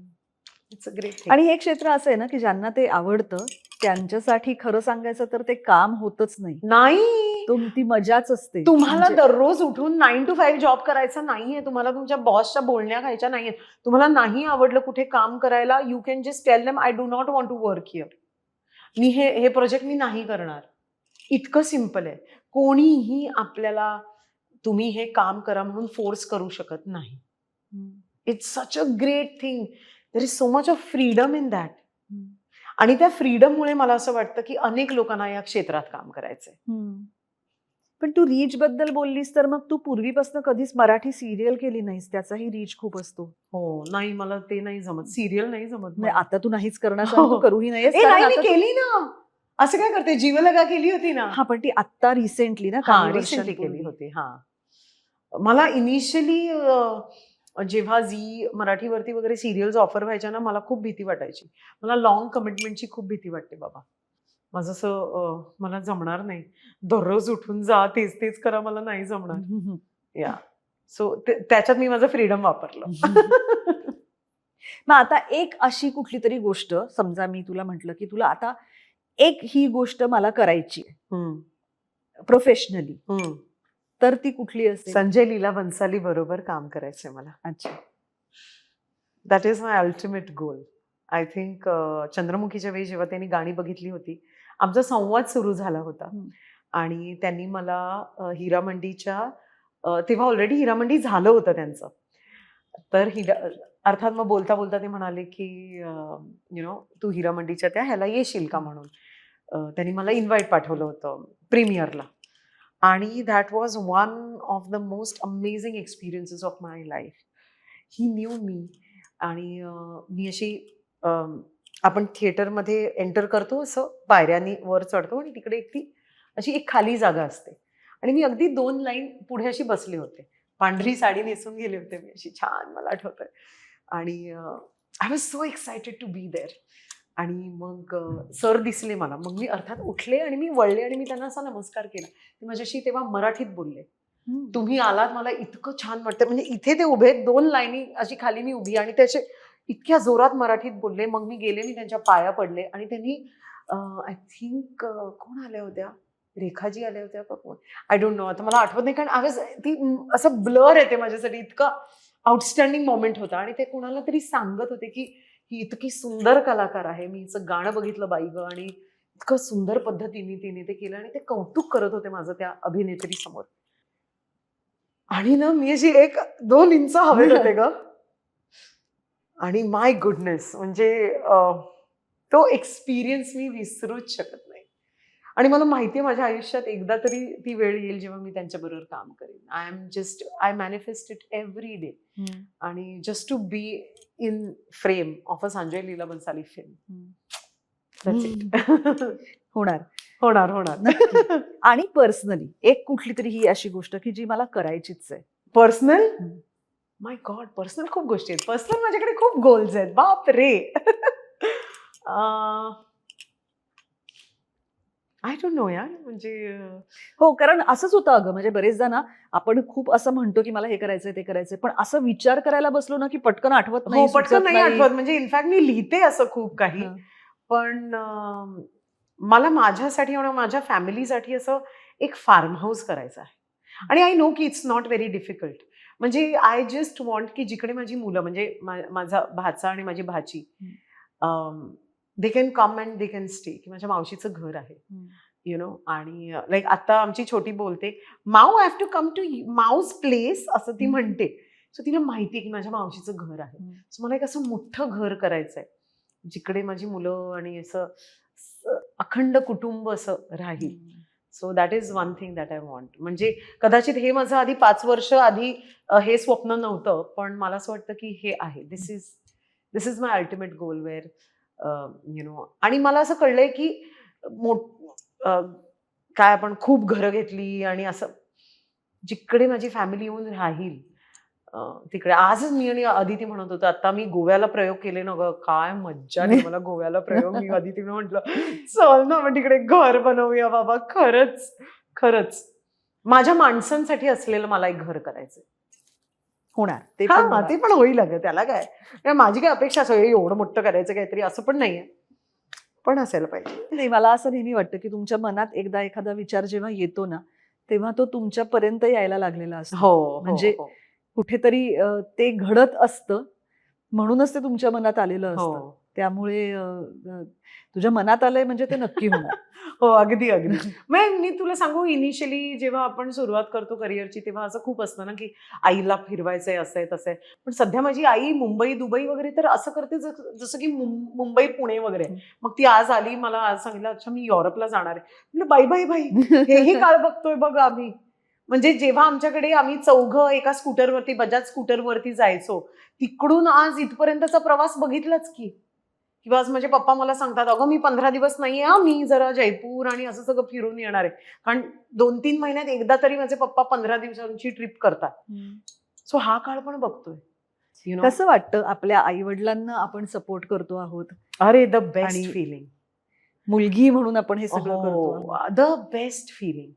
It's a great. आणि हे क्षेत्र असं आहे ना की ज्यांना ते आवडतं त्यांच्यासाठी खरं सांगायचं तर ते काम होतच नाही. नाही, ती मजाच असते. तुम्हाला म्हणजे दररोज उठून 9 to 5 जॉब करायचा नाहीये. तुम्हाला तुमच्या बॉसच्या बोलण्या खायच्या नाहीयेत. तुम्हाला नाही आवडलं कुठे काम करायला, you can just tell them I do not want to work here. मी हे प्रोजेक्ट मी नाही करणार. इतकं सिम्पल आहे. कोणीही आपल्याला तुम्ही हे काम करा म्हणून फोर्स करू शकत नाही. It's such a great thing. There is so much of freedom in that. आणि त्या फ्रीडममुळे मला असं वाटतं की अनेक लोकांना या क्षेत्रात काम करायचंय. पण तू रीच बद्दल बोललीस तर मग तू पूर्वीपासून कधीच मराठी सिरियल केली नाहीस, त्याचाही रीच खूप असतो. हो, नाही मला ते नाही जमत. सिरियल नाही जमत. नाही, मला. आता तू नाहीच करणार आणि तू करूही नाहीस. ए, कारण नाही, मी आता तू- केली ना. असं काय करते, जीवलगा केली होती ना. हा, पण ती आता रिसेंटली ना, हा, काही रिसेंटली वर्षांपूर्वी. केली होती. हा, मला इनिशियली जेव्हा झी मराठीवरती वगैरे सिरियल्स ऑफर व्हायच्या ना, मला खूप भीती वाटायची. मला लॉंग कमिटमेंटची खूप भीती वाटते बाबा. माझं असं मला जमणार नाही. दररोज उठून जा, तेच तेच करा, मला नाही जमणार. या सो त्याच्यात मी माझं फ्रीडम वापरलं. मग आता एक अशी कुठली तरी गोष्ट, समजा मी तुला म्हटलं की तुला आता एक ही गोष्ट मला करायची प्रोफेशनली, तर ती कुठली असेल? संजय लीला भन्साली बरोबर काम करायचंय मला. अच्छा. That is my ultimate goal. I think चंद्रमुखीच्या वेळी जेव्हा त्यांनी गाणी बघितली होती, आमचा संवाद सुरू झाला होता आणि त्यांनी मला हिरामंडीच्या तेव्हा ऑलरेडी हिरामंडी झालं होतं त्यांचं. तर अर्थात मग बोलता बोलता ते म्हणाले की तू हिरामंडीच्या त्या ह्याला येशील का म्हणून. त्यांनी मला इन्व्हाइट पाठवलं होतं प्रीमियरला. आणि that was one of the most amazing experiences of my life. He knew me. आणि मी अशी आपण थिएटरमध्ये एंटर करतो असं पायऱ्यांनी वर चढतो आणि तिकडे अशी एक खाली जागा असते आणि मी अगदी 2 लाईन पुढे अशी बसले होते. पांढरी साडी नेसून गेले होते मी अशी छान, मला आठवतंय. आणि I was so excited to be there. आणि मग सर दिसले मला. मग मी अर्थात उठले आणि मी वळले आणि मी त्यांना असा नमस्कार केला. ते माझ्याशी तेव्हा मराठीत बोलले. तुम्ही आलात, मला इतकं छान वाटतं. म्हणजे इथे ते उभे 2 लाईनी अशी खाली मी उभी आणि त्याचे इतक्या जोरात मराठीत बोलले. मग मी गेले, मी त्यांच्या पाया पडले आणि त्यांनी आय थिंक कोण आल्या होत्या, रेखाजी आल्या होत्या का कोण, आय डोंट नो, आता मला आठवत नाही. कारण ती असं ब्लर येते माझ्यासाठी. इतकं आउटस्टँडिंग मोमेंट होता. आणि ते कोणाला तरी सांगत होते की ही इतकी सुंदर कलाकार आहे, मी हिचं गाणं बघितलं बाई ग, आणि इतकं सुंदर पद्धतीने तिने ते केलं. आणि ते कौतुक करत होते माझं त्या अभिनेत्री समोर. आणि ना मी अशी 1-2 इंच हवेत होते ग. आणि माय गुडनेस, म्हणजे तो एक्सपिरियन्स मी विसरूच शकत नाही. आणि मला माहितीये माझ्या आयुष्यात एकदा तरी ती वेळ येईल जेव्हा मी त्यांच्याबरोबर काम करेन. I manifest it every day. आणि just to be in frame of a Sanjay Leela Bhansali film. That's it. होणार होणार होणार. आणि पर्सनली एक कुठली तरी ही अशी गोष्ट की जी मला करायचीच आहे. पर्सनल, माय गॉड, पर्सनल खूप गोष्टी आहेत. पर्सनल माझ्याकडे खूप गोल्स आहेत. बाप रे. आय डोंट नो यार. म्हणजे हो, कारण असंच होतं अगं. म्हणजे बरेचदा ना आपण खूप असं म्हणतो की मला हे करायचंय ते करायचंय, पण असं विचार करायला बसलो ना की पटकन आठवत नाही. हो, पटकन नाही आठवत. म्हणजे इनफॅक्ट मी लिहिते असं खूप काही. पण मला माझ्यासाठी आणि माझ्या फॅमिलीसाठी असं एक फार्म हाऊस करायचं आहे. आणि आय नो की इट्स नॉट व्हेरी डिफिकल्ट. म्हणजे आय जस्ट वॉन्ट की जिकडे माझी मुलं, म्हणजे माझा भाचा आणि माझी भाची, they can come and they can stay. की माझ्या मावशीचं घर आहे, आणि लाईक आता आमची छोटी बोलते, Mau I have to come to Mau's place, असं ती म्हणते. सो तिला माहितीये की माझ्या मावशीचं घर आहे. सो मला एक असं मोठं घर करायचंय जिकडे माझी मुलं आणि असं अखंड कुटुंब असं राहील. So that is one thing that I want. म्हणजे कदाचित हे माझं आधी 5 वर्ष आधी हे स्वप्न नव्हतं, पण मला असं वाटतं की हे आहे. This is my ultimate goal where आणि मला असं कळलंय की काय आपण खूप घरं घेतली आणि असं जिकडे माझी फॅमिली येऊन राहील तिकडे. आजच मी आणि अदिती म्हणत होतो, आता मी गोव्याला प्रयोग केले ना ग, काय मज्जा आली मला गोव्याला प्रयोग. मी अदितीने म्हटलं चल ना आपण तिकडे घर बनवूया बाबा. खरंच खरंच माझ्या माणसांसाठी असलेलं मला एक घर करायचंय. होणार ते पण हा होणार. ते पण होईल अगं, त्याला काय. माझी काय अपेक्षा असं एवढं मोठं करायचं काहीतरी असं पण नाहीये, पण असायला पाहिजे. नाही, मला असं नेहमी वाटतं की तुमच्या मनात एकदा एखादा विचार जेव्हा येतो ना, तेव्हा तो तुमच्यापर्यंत यायला लागलेला असतो. हो म्हणजे हो कुठेतरी ते घडत असतं, म्हणूनच ते तुमच्या मनात आलेलं असतं. हो त्यामुळे तुझ्या मनात आलंय म्हणजे ते नक्की होणार. हो, अगदी अगदी. मग मी तुला सांगू, इनिशियली जेव्हा आपण सुरुवात करतो करिअरची तेव्हा असं खूप असतं ना की आईला फिरवायचंय, असं आहे तसं आहे. पण सध्या माझी आई मुंबई दुबई वगैरे तर असं करते जसं की मुंबई पुणे वगैरे. मग ती आज आली, मला आज सांगितलं अच्छा मी युरोपला जाणार आहे. म्हटलं बाई बाई बाई, हेही काळ बघतोय बघ आम्ही. म्हणजे जेव्हा आमच्याकडे आम्ही चौघं एका स्कूटरवरती, बजाज स्कूटरवरती जायचो, तिकडून आज इथपर्यंतचा प्रवास बघितलाच की. किंवा आज माझे पप्पा मला सांगतात अगं मी 15 दिवस नाहीये हा, मी जरा जयपूर आणि असं सगळं फिरून येणार आहे. कारण 2-3 महिन्यात एकदा तरी माझे पप्पा 15 दिवसांची ट्रिप करतात. सो हा काळ पण बघतोय. कसं वाटतं आपल्या आई वडिलांना आपण सपोर्ट करतो आहोत, अरे द बेस्ट आणि फिलिंग. मुलगी म्हणून आपण हे सगळं करतो आहोत. The best feeling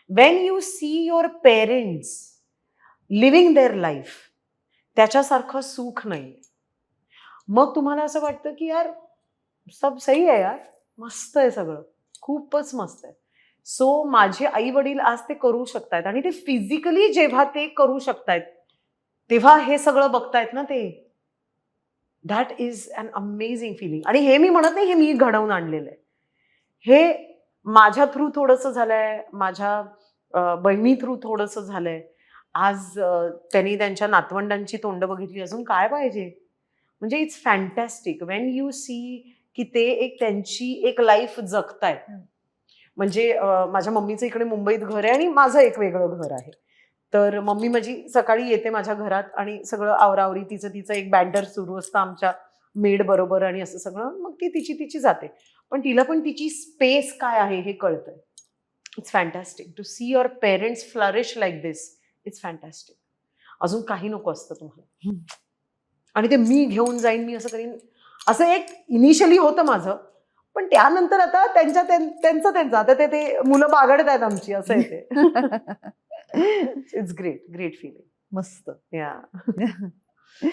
when you see your parents living their life, त्याच्यासारखं सुख नाही. मग तुम्हाला असं वाटतं की यार सब सही आहे यार, मस्त आहे सगळं, खूपच मस्त आहे. सो माझे आई वडील आज ते करू शकतायत, आणि ते फिजिकली जेव्हा ते करू शकतायत तेव्हा हे सगळं बघतायत ना ते, that is an amazing feeling. आणि हे मी म्हणत नाही हे मी घडवून आणलेलं आहे, हे माझ्या थ्रू थोडंसं झालंय, माझ्या बहिणी थ्रू थोडंसं झालंय. आज त्यांनी त्यांच्या नातवंडांची तोंड बघितली, अजून काय पाहिजे. म्हणजे it's fantastic when you see की ते एक त्यांची एक लाईफ जगतायत. म्हणजे माझ्या मम्मीचं इकडे मुंबईत घर आहे आणि माझं एक वेगळं घर आहे. तर मम्मी माझी सकाळी येते माझ्या घरात आणि सगळं आवरावरी तिचं एक बँटर सुरू असतं आमच्या मेड बरोबर, आणि असं सगळं. मग ती तिची जाते, पण तिला पण तिची स्पेस काय आहे हे कळतंय. It's fantastic to see your parents flourish like this. It's fantastic. अजून काही नको असतं तुम्हाला. आणि ते मी घेऊन जाईन, मी असं करीन, असं एक इनिशियली होतं माझं. पण त्यानंतर आता त्यांचं आता ते मुलं बागडत आहेत आमची, असं आहे ते. It's great feeling. मस्त. या.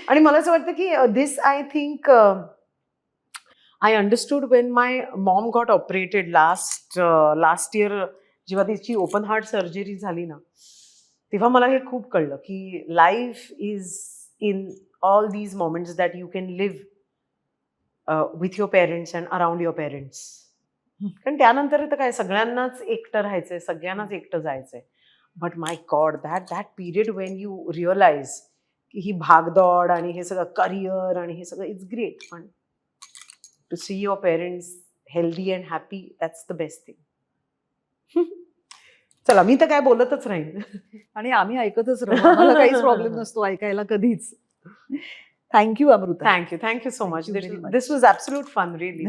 आणि मला असं वाटतं की this I think I understood when my mom got operated last year, जेव्हा तिची ओपन हार्ट सर्जरी झाली ना, तेव्हा मला हे खूप कळलं की life is in all these moments that you can live with your parents and around your parents. कारण त्यानंतर तर काय सगळ्यांनाच एकटं राहायचंय, सगळ्यांनाच एकटं जायचंय. But my god, that period when you realize की ही भागदौड आणि हे सगळं करिअर आणि हे सगळं, इट्स ग्रेट. पण to see your parents healthy and happy, that's the best thing. चला, मी तर काय बोलतच राहीन. आणि आम्ही ऐकतच राहू, आम्हाला काहीच प्रॉब्लेम नसतो ऐकायला कधीच. Thank you Amruta. Thank you so much. Thank you very much. This was absolute fun, really.